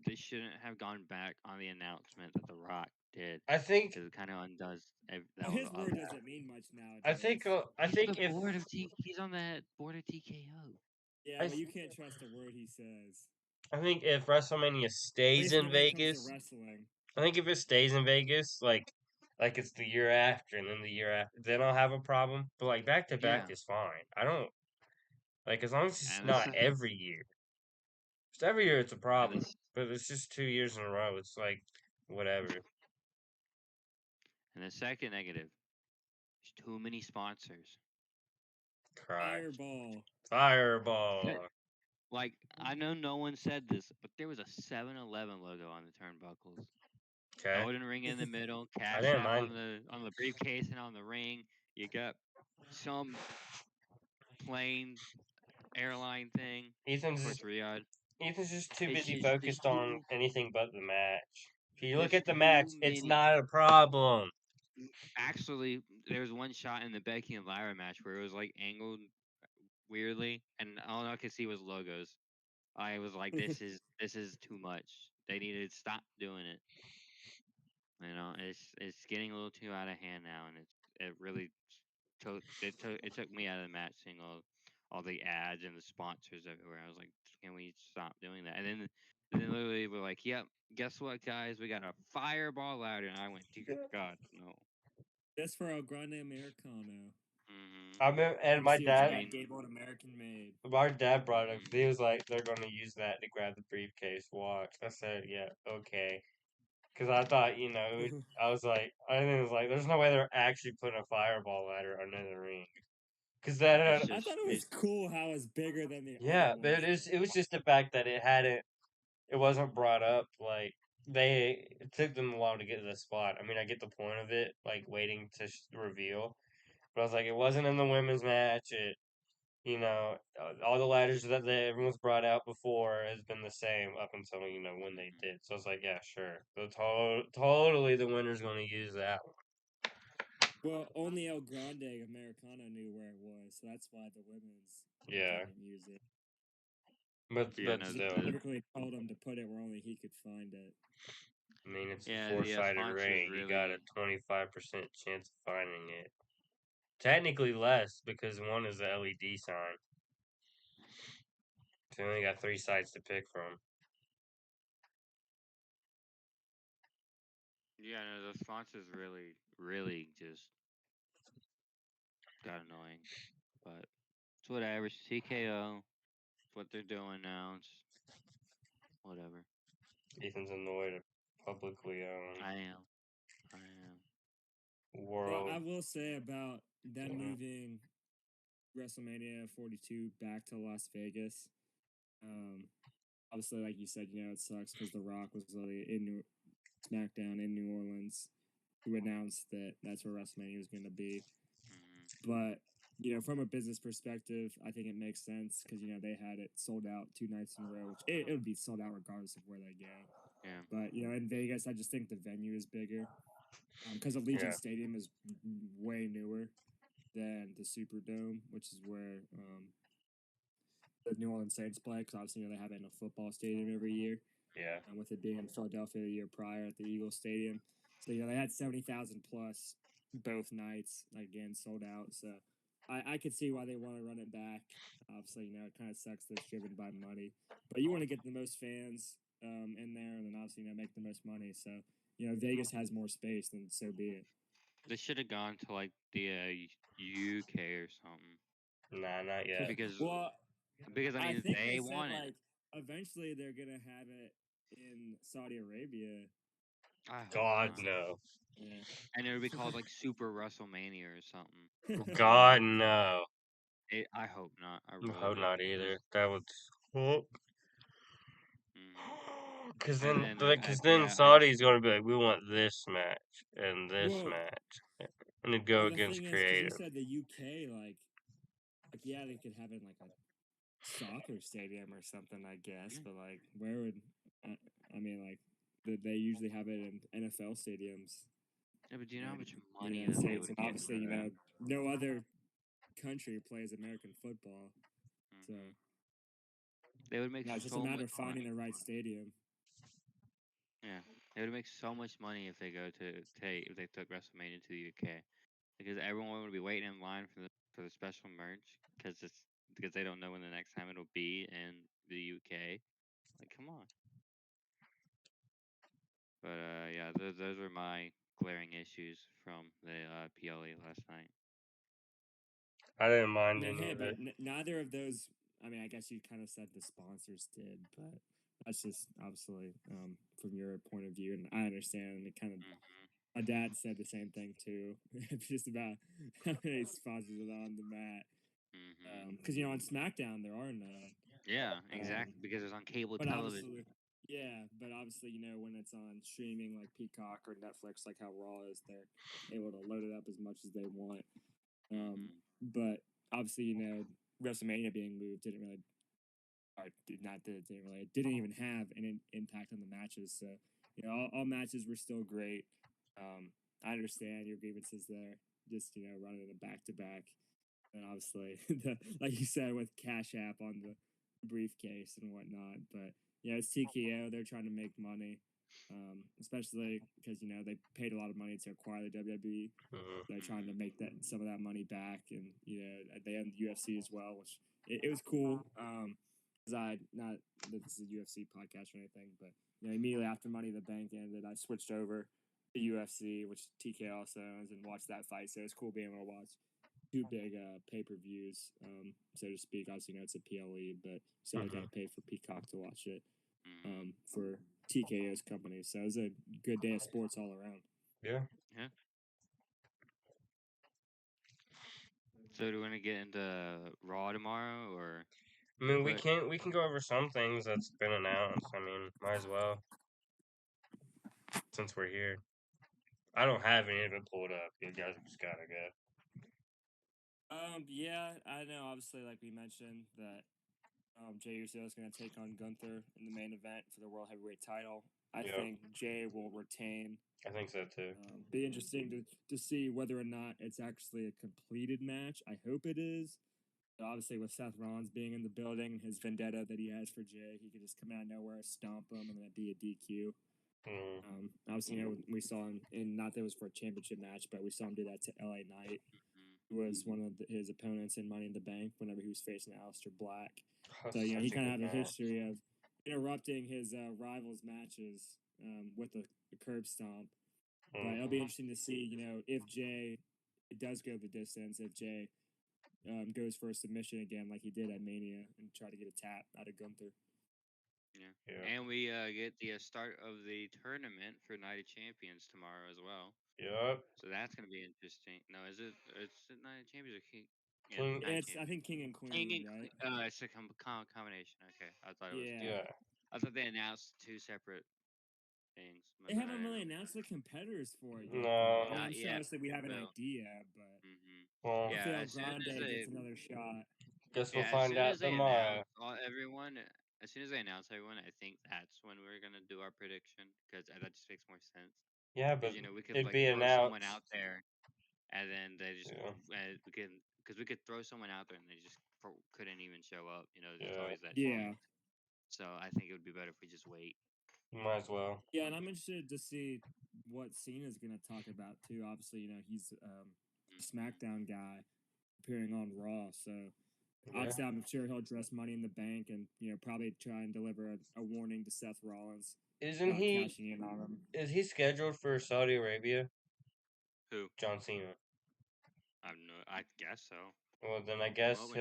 they shouldn't have gone back on the announcement that The Rock did I think because it kind of undoes Well, that his all word that. doesn't mean much I think nowadays. I He's think the if board of T. He's on the board of TKO. Yeah, I but th- you can't trust a word he says. I think if WrestleMania At stays least in when it comes to Vegas, wrestling. I think if it stays in Vegas, like it's the year after and then the year after, then I'll have a problem. But like back to back Yeah, is fine. I don't like as long as it's and this not every year. Just every year it's a and problem. this But it's just 2 years in a row. It's like whatever. and the second negative is too many sponsors. Christ. Fireball. That- Fireball. Like I know no one said this, but there was a 7-Eleven logo on the turnbuckles. Okay. Golden ring in the middle, I Cash didn't App mind. on the briefcase and on the ring. You got some plane airline thing. Of Ethan's course, Riyadh. Ethan's just too It's busy just focused on anything but the match. If you look there's at the too match, it's many. not a problem. Actually, there was one shot in the Becky and Lyra match where it was like angled weirdly, and all I could see was logos. I was like, this is too much. They need to stop doing it. You know, it's getting a little too out of hand now, and it really it took me out of the match seeing all the ads and the sponsors everywhere. I was like, can we stop doing that? And then literally we're like, yep, guess what, guys? We got a fireball ladder, and I went, dear God, no. Just for El Grande Americano. Hmm. I remember, and Love to see what I Chad mean, Gable and American made. my dad brought up. mm, He was like, "They're going to use that to grab the briefcase watch." I said, "Yeah, okay." Because I thought, I was like, I think it was like, there's no way they're actually putting a fireball ladder under the ring. Because that, it's I just thought it was it's cool how it's bigger than the other yeah, but ones. it was just the fact that it wasn't brought up like. it took them a while to get to the spot. I mean, I get the point of it, like waiting to reveal. But I was like, it wasn't in the women's match. All the ladders that everyone's brought out before has been the same up until when they did. So I was like, yeah, sure, totally the winner's going to use that one. Well, only El Grande Americano knew where it was, so that's why the women's didn't use it. But He still, specifically told him to put it where only he could find it. I mean, it's a Yeah, the four-sided sponsors ring. You got a really. 25% chance of finding it. Technically less because one is the LED sign. So you only got 3 sides to pick from. Yeah, no, the sponsors really just got annoying. But it's whatever. It's TKO. It's what they're doing now. It's whatever. Ethan's annoyed at publicly I am. I am. Well, world. I will say about them moving WrestleMania 42 back to Las Vegas. Obviously, like you said, it sucks because The Rock was literally in SmackDown in New Orleans, who announced that that's where WrestleMania was going to be. But from a business perspective, I think it makes sense because they had it sold out 2 nights in a row, which it would be sold out regardless of where they go. Yeah. But in Vegas, I just think the venue is bigger because Allegiant Stadium is way newer than the Superdome, which is where the New Orleans Saints play. Because obviously, they have it in a football stadium every year. Yeah. With it being in Philadelphia the year prior at the Eagles Stadium, so they had 70,000 plus both nights. Again, sold out. So I could see why they want to run it back. Obviously, it kind of sucks that it's driven by money, but you want to get the most fans in there, and then obviously make the most money. So Vegas has more space, then so be it. They should have gone to like the UK or something. Nah, not yet. Because I I mean think they they said want it. eventually they're gonna have it in Saudi Arabia. I hope God not. no. Yeah. And it would be called like Super WrestleMania or something. God no. I hope not. I I really hope hope not it either. doesn't. That would. Because And then, then because then yeah, Saudi's going to be like, we want this match and this Well, match, and it'd go the against thing is, because you creative. said the UK, yeah, they could have it in like a soccer stadium or something, I guess. But where would I mean, they usually have it in NFL stadiums. Yeah, but do you know how much In the money United that they States, and would get obviously, for that? no other country plays American football, so They would make it's just a so matter much of finding money. the right stadium. Yeah, they would make so much money if they if they took WrestleMania to the UK, because everyone would be waiting in line for the special merch because they don't know when the next time it'll be in the UK. Like, come on. But yeah, those were my glaring issues from the PLE last night. I didn't I mind mean, any hey, of but it. neither of those. I mean, I guess you kind of said the sponsors did, but that's just obviously from your point of view, and I understand. And it kind of, my dad said the same thing too. Just about how many sponsors are on the mat. Because on SmackDown there are none. Yeah, exactly. Because it's on cable television. But obviously, when it's on streaming like Peacock or Netflix, like how Raw is, they're able to load it up as much as they want. But obviously, WrestleMania being moved didn't really, or it didn't even have an impact on the matches. So, all matches were still great. I understand your grievances there, just running a back to back, and obviously, like you said, with Cash App on the briefcase and whatnot. But it's TKO. They're trying to make money. Especially because they paid a lot of money to acquire the WWE. They're trying to make some of that money back, and they have the UFC as well, which it was cool. Because I not that this is a UFC podcast or anything, but immediately after Money in the Bank ended, I switched over to UFC, which TK also owns, and watched that fight. So it's cool being able to watch two big pay-per-views, so to speak. Obviously, it's a PLE, but still got to pay for Peacock to watch it for TKO's company. So it was a good day of sports all around. Yeah. Yeah. So do we want to get into Raw tomorrow, or? I mean, we can go over some things that's been announced. I mean, might as well. since we're here. I don't have any of it pulled up. You guys just gotta go. Yeah, I know. Obviously, like we mentioned, that Jay Uso is going to take on Gunther in the main event for the World Heavyweight title. I Yep. think Jay will retain. I think so too. Be interesting to see whether or not it's actually a completed match. I hope it is. But obviously, with Seth Rollins being in the building, his vendetta that he has for Jay, he could just come out of nowhere, stomp him, and then it'd be a DQ. Obviously, you know, we saw him in, not that it was for a championship match, but we saw him do that to LA Knight, who was one of his opponents in Money in the Bank whenever he was facing Aleister Black. So, you know, he kind of has a history of interrupting his rivals' matches with a curb stomp. But it'll be interesting to see, you know, if Jay does go the distance, if Jay goes for a submission again like he did at Mania and try to get a tap out of Gunther. Yeah. And we get the start of the tournament for Night of Champions tomorrow as well. Yep. So that's going to be interesting. No, is it? It's Night of Champions or King? Yeah, King. It's, I think, King and Queen, King and right? Queen. It's a combination. Okay, I thought it was. Yeah. I thought they announced two separate things. They haven't really announced the competitors for it yet. No. I'm sure obviously we have an idea, but Well, I feel Grande gets another shot. Guess we'll find out tomorrow. Everyone, as soon as they announce everyone, I think that's when we're gonna do our prediction because that just makes more sense. Yeah, but you know we could it'd like be throw announced. someone out there, and then they just we could throw someone out there and they just couldn't even show up. You know, there's always that. Yeah. So I think it would be better if we just wait. Might as well. Yeah, and I'm interested to see what Cena's going to talk about too. Obviously, you know, he's a SmackDown guy appearing on Raw, so obviously I'm sure he'll address Money in the Bank and, you know, probably try and deliver a warning to Seth Rollins. Isn't he cashing in on him? Is he scheduled for Saudi Arabia? Who? John Cena. I guess so. Well, then I guess Punk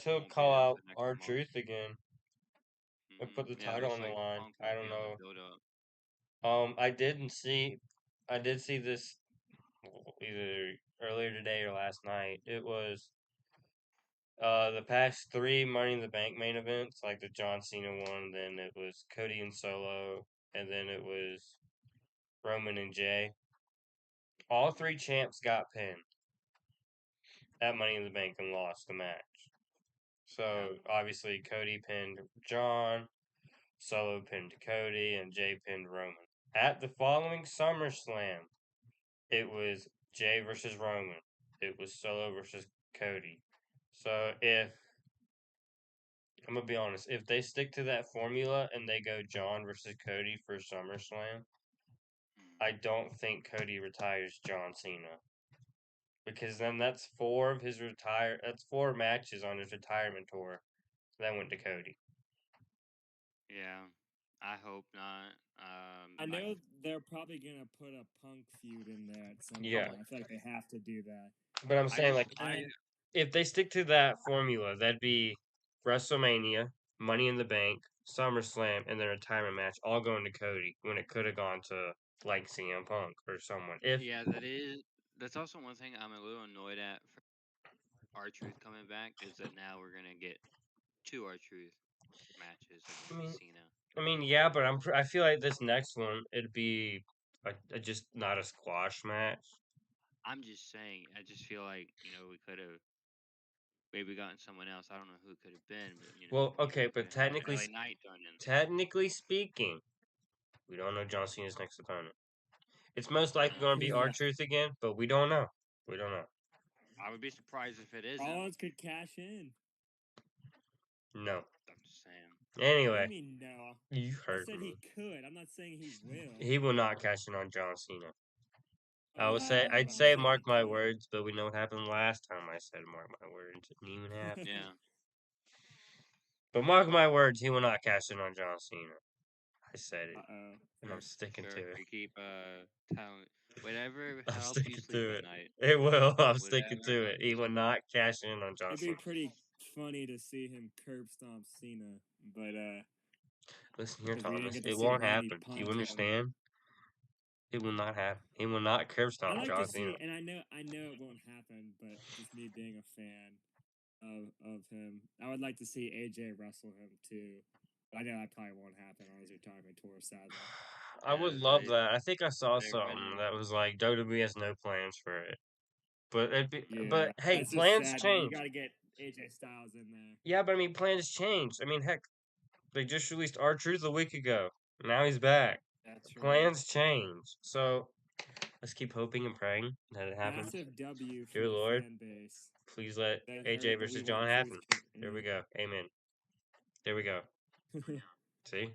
he'll call out R-Truth again. And put the title on the line. I don't know. I did see this either earlier today or last night. It was the past 3 Money in the Bank main events, like the John Cena one, then it was Cody and Solo, and then it was Roman and Jay. All 3 champs got pinned at Money in the Bank and lost the match. So obviously Cody pinned John, Solo pinned Cody, and Jay pinned Roman. At the following SummerSlam, it was Jay versus Roman. It was Solo versus Cody. So I'm gonna be honest, if they stick to that formula and they go John versus Cody for SummerSlam, I don't think Cody retires John Cena. Because then that's 4 matches on his retirement tour that went to Cody. Yeah, I hope not. I know they're probably gonna put a Punk feud in there at some point. I feel like they have to do that. But I'm saying, if they stick to that formula, that'd be WrestleMania, Money in the Bank, SummerSlam, and then a retirement match, all going to Cody when it could have gone to like CM Punk or someone. That's also one thing I'm a little annoyed at for R-Truth coming back is that now we're gonna get 2 R-Truth matches against Cena. I mean, yeah, but I feel like this next one it'd be just not a squash match. I'm just saying. I just feel like we could have maybe gotten someone else. I don't know who it could have been, but Well, okay, but technically speaking, we don't know John Cena's next opponent. It's most likely going to be R-Truth again, but we don't know. We don't know. I would be surprised if it isn't. Rollins could cash in. No. I'm just saying. Anyway. What do you mean no? You heard me. I said me. he could. I'm not saying he will. He will not cash in on John Cena. I'd say mark my words, but we know what happened last time I said mark my words. It didn't even happen. Yeah. But mark my words, he will not cash in on John Cena. I said it. And I'm sticking to it. You keep telling whatever I'm helps sticking you sleep to at it. night. It will. I'm sticking to it. He will not cash in on John Cena. It'd be pretty funny to see him curb stomp Cena, but listen here, Thomas. It won't happen. Do you understand? It will not happen. He will not curb stomp John Cena. And I know it won't happen, but just me being a fan of him, I would like to see AJ wrestle him too. But I know that probably won't happen on his retirement tour, sadly. I would Yeah, love that. I think I saw they're something winning. that was like WWE has no plans for it. Yeah, But hey, that's just plans sad, man. You change. got to get AJ Styles in there. Yeah, but I mean plans change. I mean, heck, they just released R-Truth a week ago. Now he's back. That's right. Plans change. So let's keep hoping and praying that it happens. Massive W for Dear the Lord, fan base. please let They AJ heard that versus we John want happen. truth. There we go. Amen. There we go. See?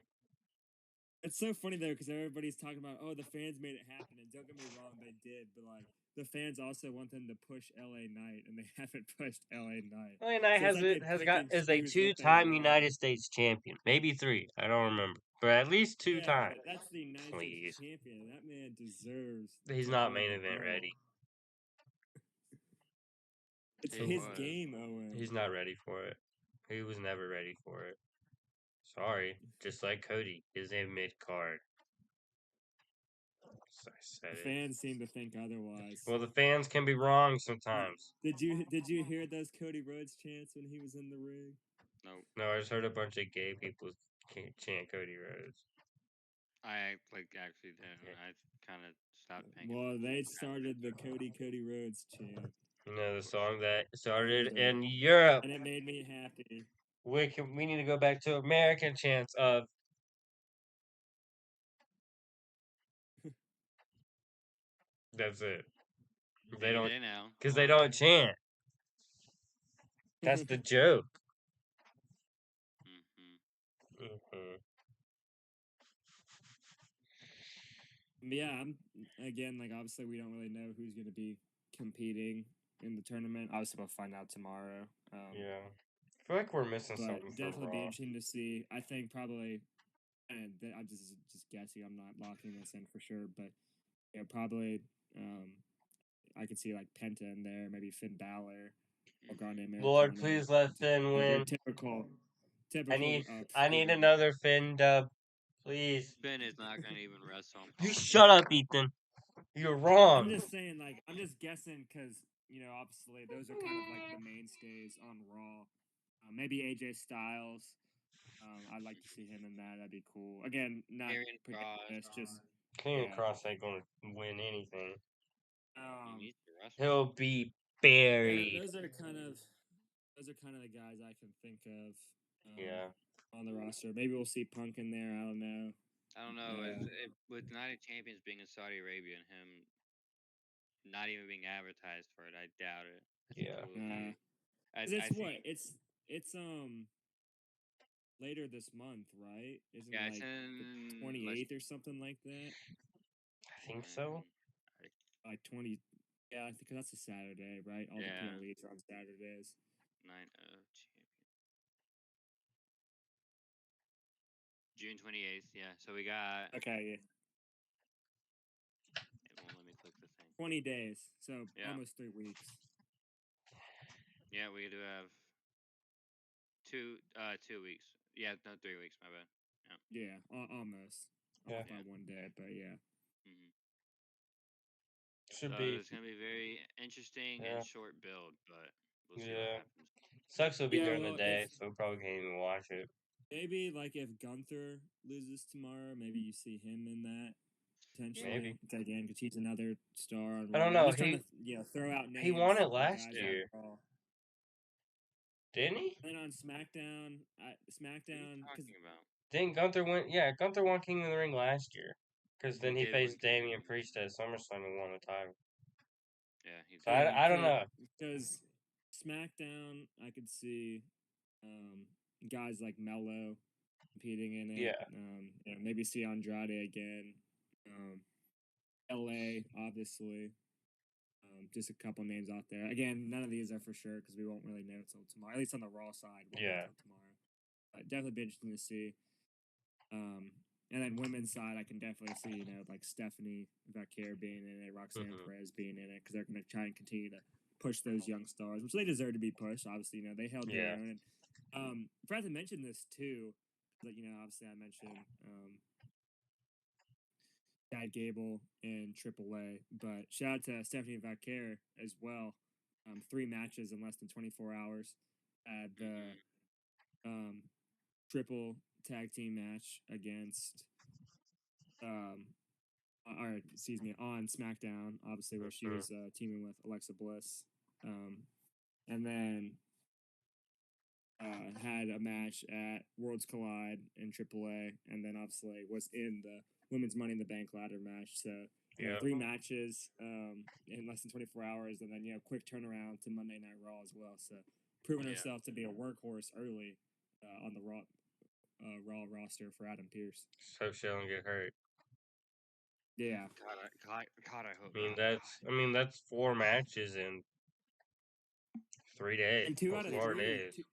It's so funny though because everybody's talking about, oh, the fans made it happen, and don't get me wrong, they did, but like the fans also want them to push LA Knight, and they haven't pushed LA Knight. LA Knight So has it's like it they has pick got and is a choose what they two-time want. United States champion, maybe three. I don't remember, but at least two Yeah, times. but that's the United Please, States champion. That man deserves. he's to not hold main the event belt. ready. It's He his was. game, Owen. He's not ready for it. He was never ready for it. Sorry, just like Cody, is a mid card. So I said The it. fans seem to think otherwise. Well, the fans can be wrong sometimes. Did you hear those Cody Rhodes chants when he was in the ring? Nope. No, I just heard a bunch of gay people chant Cody Rhodes. I actually didn't. Yeah. I kind of stopped paying. Well, they started the Cody Rhodes chant. You know the song that started Yeah. in Europe. And it made me happy. We need to go back to American chants of. That's it. They Any don't day now. because they don't chant. That's the joke. Mm-hmm. Mm-hmm. Yeah, I'm again like obviously we don't really know who's going to be competing in the tournament. Obviously, we'll find out tomorrow. Yeah, I feel like we're missing But something for definitely be Raw. interesting to see. I think probably, and I'm just guessing. I'm not locking this in for sure, but yeah, probably. I could see like Penta in there, maybe Finn Balor, or Grande Lord, Americana. please let Finn Your win. typical. I need Finn. another Finn dub, please. Finn is not going to even wrestle. You shut up, Ethan. You're wrong. I'm just saying, like, I'm just guessing because obviously those are kind of like the mainstays on Raw. Maybe AJ Styles. I'd like to see him in that. That'd be cool. Again, not Karrion predicting this, just King yeah. Cross ain't gonna win anything. He needs to wrestle. He'll be buried. those are kind of the guys I can think of. Yeah. On the roster, maybe we'll see Punk in there. I don't know. I don't know. With Night of Champions being in Saudi Arabia and him not even being advertised for it, I doubt it. Yeah. It's what it's later this month, right? Isn't Yeah, it like the 28th or something like that? I think so. Like 20. Yeah, I think that's a Saturday, right? All the PLEs are on Saturdays. Night of Champions. June 28th. Yeah. So we got. Okay. Yeah. It won't let me click the thing. 20 days. So almost 3 weeks. Yeah, we do have 2 weeks. Yeah, no, 3 weeks. My bad. Yeah, almost. Off by 1 day, but yeah. Mm-hmm. Should be. It's gonna be very interesting and short build, but we'll see what happens. Sucks it'll be during the day, so we probably can't even watch it. Maybe like if Gunther loses tomorrow, maybe you see him in that potentially. Maybe Again, because he's another star. I don't know. I'm just trying to throw out names. He won it last year, didn't he? And on SmackDown, SmackDown. What are you talking about? Didn't Gunther win? Yeah, Gunther won King of the Ring last year. Because then he faced Damian Priest at SummerSlam and won the title. Yeah, he's. So I don't know. Because SmackDown, I could see guys like Mello competing in it. Yeah. Maybe see Andrade again. LA, obviously. Just a couple names out there. Again, none of these are for sure because we won't really know until tomorrow. At least on the Raw side, won't know until tomorrow. Definitely be interesting to see. And then women's side, I can definitely see, like Stephanie Vaquer being in it, Roxanne Perez being in it, because they're going to try and continue to push those young stars, which they deserve to be pushed. Obviously, they held their own. And forgot to mention this too, but obviously I mentioned Chad Gable in AAA, but shout out to Stephanie Vaquer as well. 3 matches in less than 24 hours at the triple tag team match against or excuse me, on SmackDown, obviously where she was teaming with Alexa Bliss, and then had a match at Worlds Collide in AAA, and then obviously was in the Women's Money in the Bank ladder match. So Yeah. 3 matches in less than 24 hours, and then quick turnaround to Monday Night Raw as well. So proving herself to be a workhorse early on the Raw roster for Adam Pearce. So she don't get hurt. Yeah. God, I hope. I mean that's 4 matches in 3 days. And 2 out of 4 3, days. 2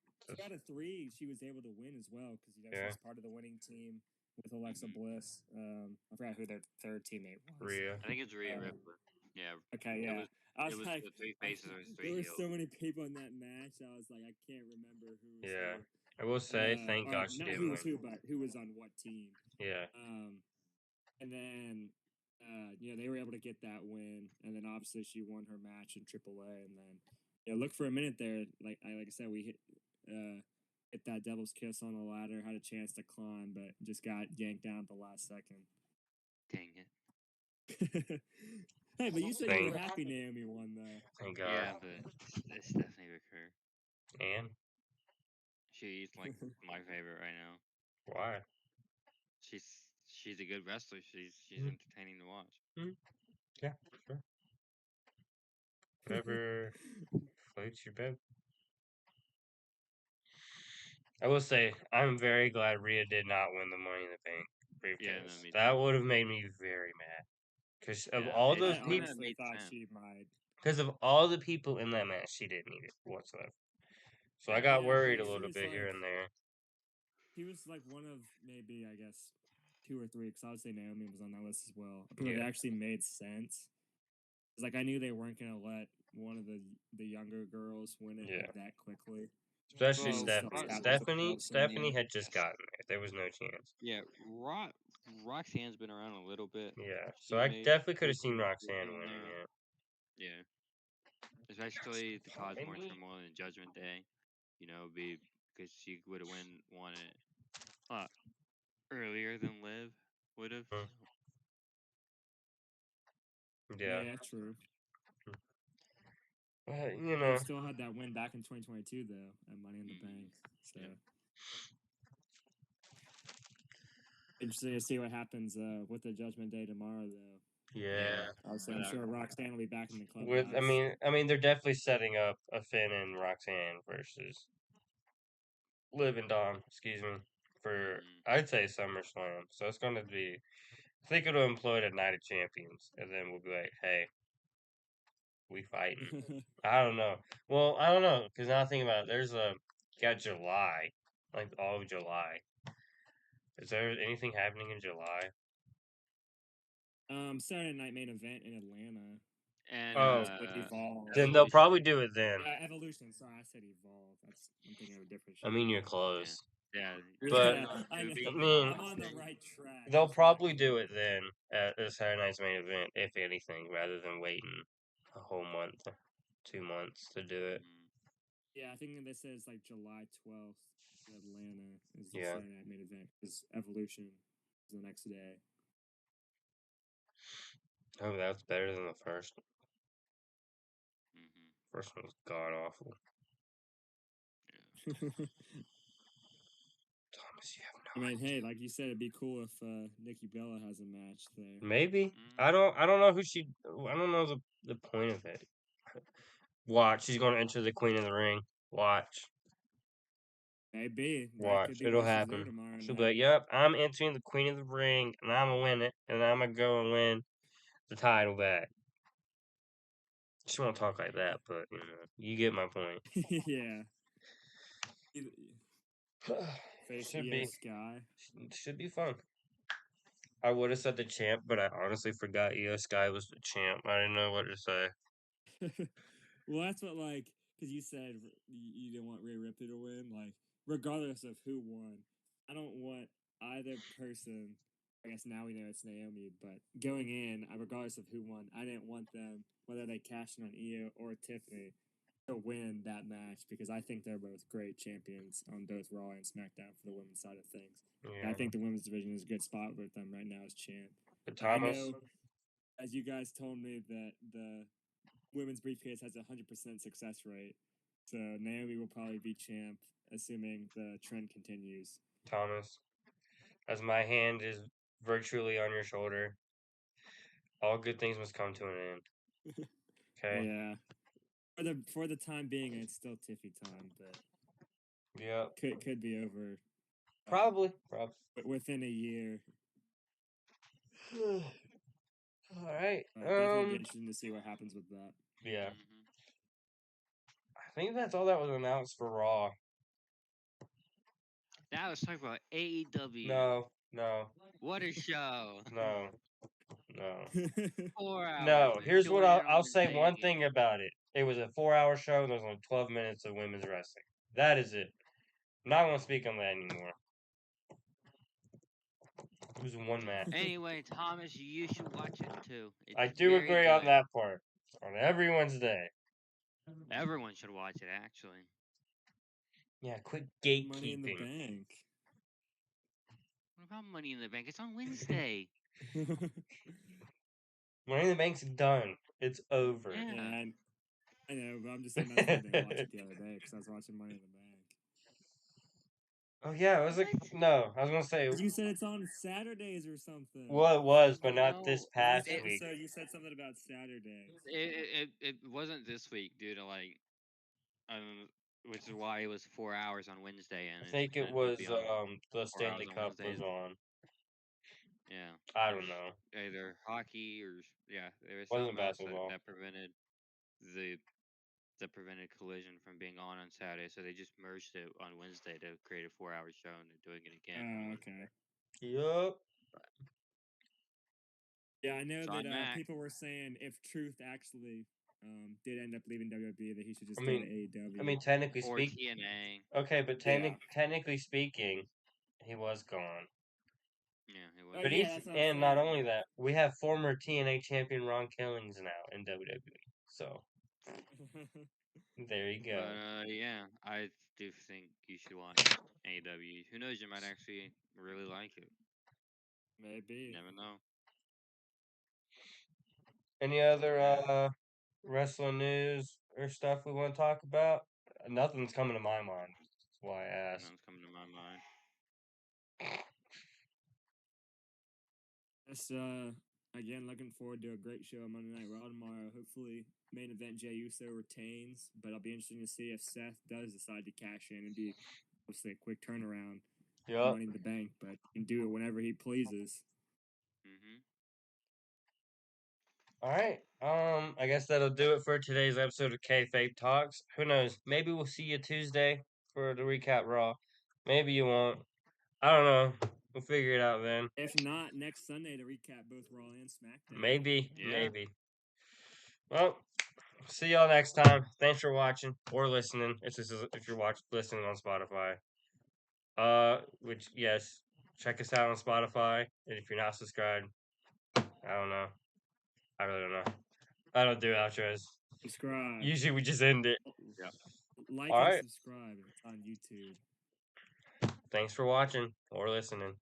out of 3, she was able to win as well because she was part of the winning team with Alexa Bliss. I forgot who their third teammate was. Rhea. I think it's Rhea Ripley. Yeah. Okay, yeah. It was like, the 3 faces or 3 there were heels. so many people in that match. I was like, I can't remember who was who. I will say, thank God she not didn't who was win. who, but who was on what team. Yeah. And then they were able to get that win, and then obviously she won her match in AAA, and then look for a minute there. Like I said, we hit that devil's kiss on the ladder, had a chance to climb, but just got yanked down at the last second. Dang it. Hey, but you said you were happy Naomi won, though. Thank God. Yeah, but it's Stephanie Ricker. And? She's like my favorite right now. Why? She's a good wrestler. She's entertaining to watch. Yeah, sure. Whatever floats your boat. I will say, I'm very glad Rhea did not win the Money in the Bank briefcase. Yeah, that would have made me very mad. Because of all I those people, honestly thought she might. Because of all the people in that match, she didn't need it whatsoever. So I got worried a little bit here and there. He was like one of maybe, I guess, 2 or 3, because I would say Naomi was on that list as well. People that actually made sense. It's like I knew they weren't gonna let one of the younger girls win it like that quickly. Especially Stephanie. Stephanie had just gotten there. There was no chance. Yeah, Roxanne's been around a little bit. Yeah, so I definitely could have seen Roxanne winning it. Yeah. Especially the Cosmore Turmoil and Judgment Day. Because she would have won it earlier than Liv would have. Yeah, true. But, still had that win back in 2022 though at Money in the Bank. So interesting to see what happens with the Judgment Day tomorrow though. Yeah. I'm sure Roxanne will be back in the club. I mean, they're definitely setting up a Finn and Roxanne versus Liv and Dom, excuse me, for I'd say SummerSlam. So it's gonna be. I think it'll employ a Night of Champions, and then we'll be like, hey, we fighting. I don't know. Well, I don't know, because now I think about it, there's got July, like all of July. Is there anything happening in July? Saturday night main event in Atlanta. And Evolve. Then they'll probably do it then. Evolution. Sorry, I said Evolve. I'm thinking of a different show. I mean, you're close. Yeah. But I mean, I'm on the right track. They'll probably do it then at the Saturday night's main event, if anything, rather than waiting a whole month, 2 months to do it. Yeah, I think they said it's like July 12th in Atlanta is the Saturday night main event because Evolution is the next day. Oh, that's better than the first one. First one was god awful. Thomas, you have no idea. Hey, like you said, it'd be cool if Nikki Bella has a match there. Maybe. I don't know who I don't know the point of it. Watch, she's gonna enter the Queen of the Ring. Watch. Maybe. Watch, it'll happen. She'll be like, yep, I'm entering the Queen of the Ring, and I'm gonna win it, and I'm gonna go and win the title back. She won't talk like that, but you get my point. Yeah. Should be fun. I would have said the champ, but I honestly forgot Io Sky was the champ. I didn't know what to say. Well, that's what because you said you didn't want Rhea Ripley to win. Regardless of who won, I don't want either person. I guess now we know it's Naomi, but going in, regardless of who won, I didn't want them, whether they cashed in on Io or Tiffany, to win that match because I think they're both great champions on both Raw and SmackDown for the women's side of things. Yeah. I think the women's division is a good spot with them right now as champ. But I Thomas, know, as you guys told me, that the women's briefcase has a 100% success rate. So Naomi will probably be champ, assuming the trend continues. Thomas, as my hand is virtually on your shoulder, all good things must come to an end. Okay. Yeah. For the time being, it's still Tiffy time, but Yep. could be over Probably. within a year. All right. Definitely be interesting to see what happens with that. Yeah. I think that's all that was announced for Raw. Now let's talk about AEW. No. What a show! No. 4 hours. No. We Here's what enjoyed it on I'll say. Wednesday One again. thing about it. It was a 4-hour show, and there was only 12 minutes of women's wrestling. That is it. Not going to speak on that anymore. It was one match. Anyway, Thomas, you should watch it too. It's I do very agree on good. that part. On every Wednesday. Everyone should watch it, actually. Yeah, quit Money in the gatekeeping. Bank. What about Money in the Bank? It's on Wednesday. Money in the Bank's done. It's over. Yeah. I know, but I'm just saying that's why I didn't watch it the other day because I was watching Money in the Bank. Oh yeah, I was like, no, I was gonna say. You said it's on Saturdays or something. Well, it was, but not No, this past Last week. episode, you said something about Saturdays. It wasn't this week due to which is why it was 4 hours on Wednesday, and I think it and it'll was be on the 4 hours Stanley on Cup Wednesdays. was on. Yeah, I don't know. either hockey or there was Wasn't something else basketball. that prevented the collision from being on Saturday, so they just merged it on Wednesday to create a 4-hour show, and they're doing it again. Oh, okay. Yup. Yeah, I know So that I'm Mac. people were saying if Truth actually did end up leaving WWE, that he should just I go mean- to AEW. I mean, technically Or speaking. TNA. Okay, but Yeah. technically speaking, he was gone. Yeah, it was. But yeah, that's what I'm and not saying. only that, we have former TNA champion Ron Killings now in WWE. So there you go. But yeah, I do think you should watch AEW. Who knows? You might actually really like it. Maybe. Never know. Any other wrestling news or stuff we want to talk about? Nothing's coming to my mind. That's why I asked. Nothing's coming to my mind. Just again, looking forward to a great show on Monday Night Raw tomorrow. Hopefully, main event Jey Uso retains, but it'll be interesting to see if Seth does decide to cash in and be obviously a quick turnaround. Yup. Money in the Bank, but he can do it whenever he pleases. All right. I guess that'll do it for today's episode of Kayfabe Talks. Who knows? Maybe we'll see you Tuesday for the recap Raw. Maybe you won't. I don't know. We'll figure it out then. If not, next Sunday to recap both Raw and SmackDown. Maybe. Yeah. Maybe. Well, see y'all next time. Thanks for watching or listening. If you're listening on Spotify. Which yes, check us out on Spotify. And if you're not subscribed, I don't know. I really don't know. I don't do outros. Subscribe. Usually we just end it. Yep. Like All and right. subscribe if it's on YouTube. Thanks for watching or listening.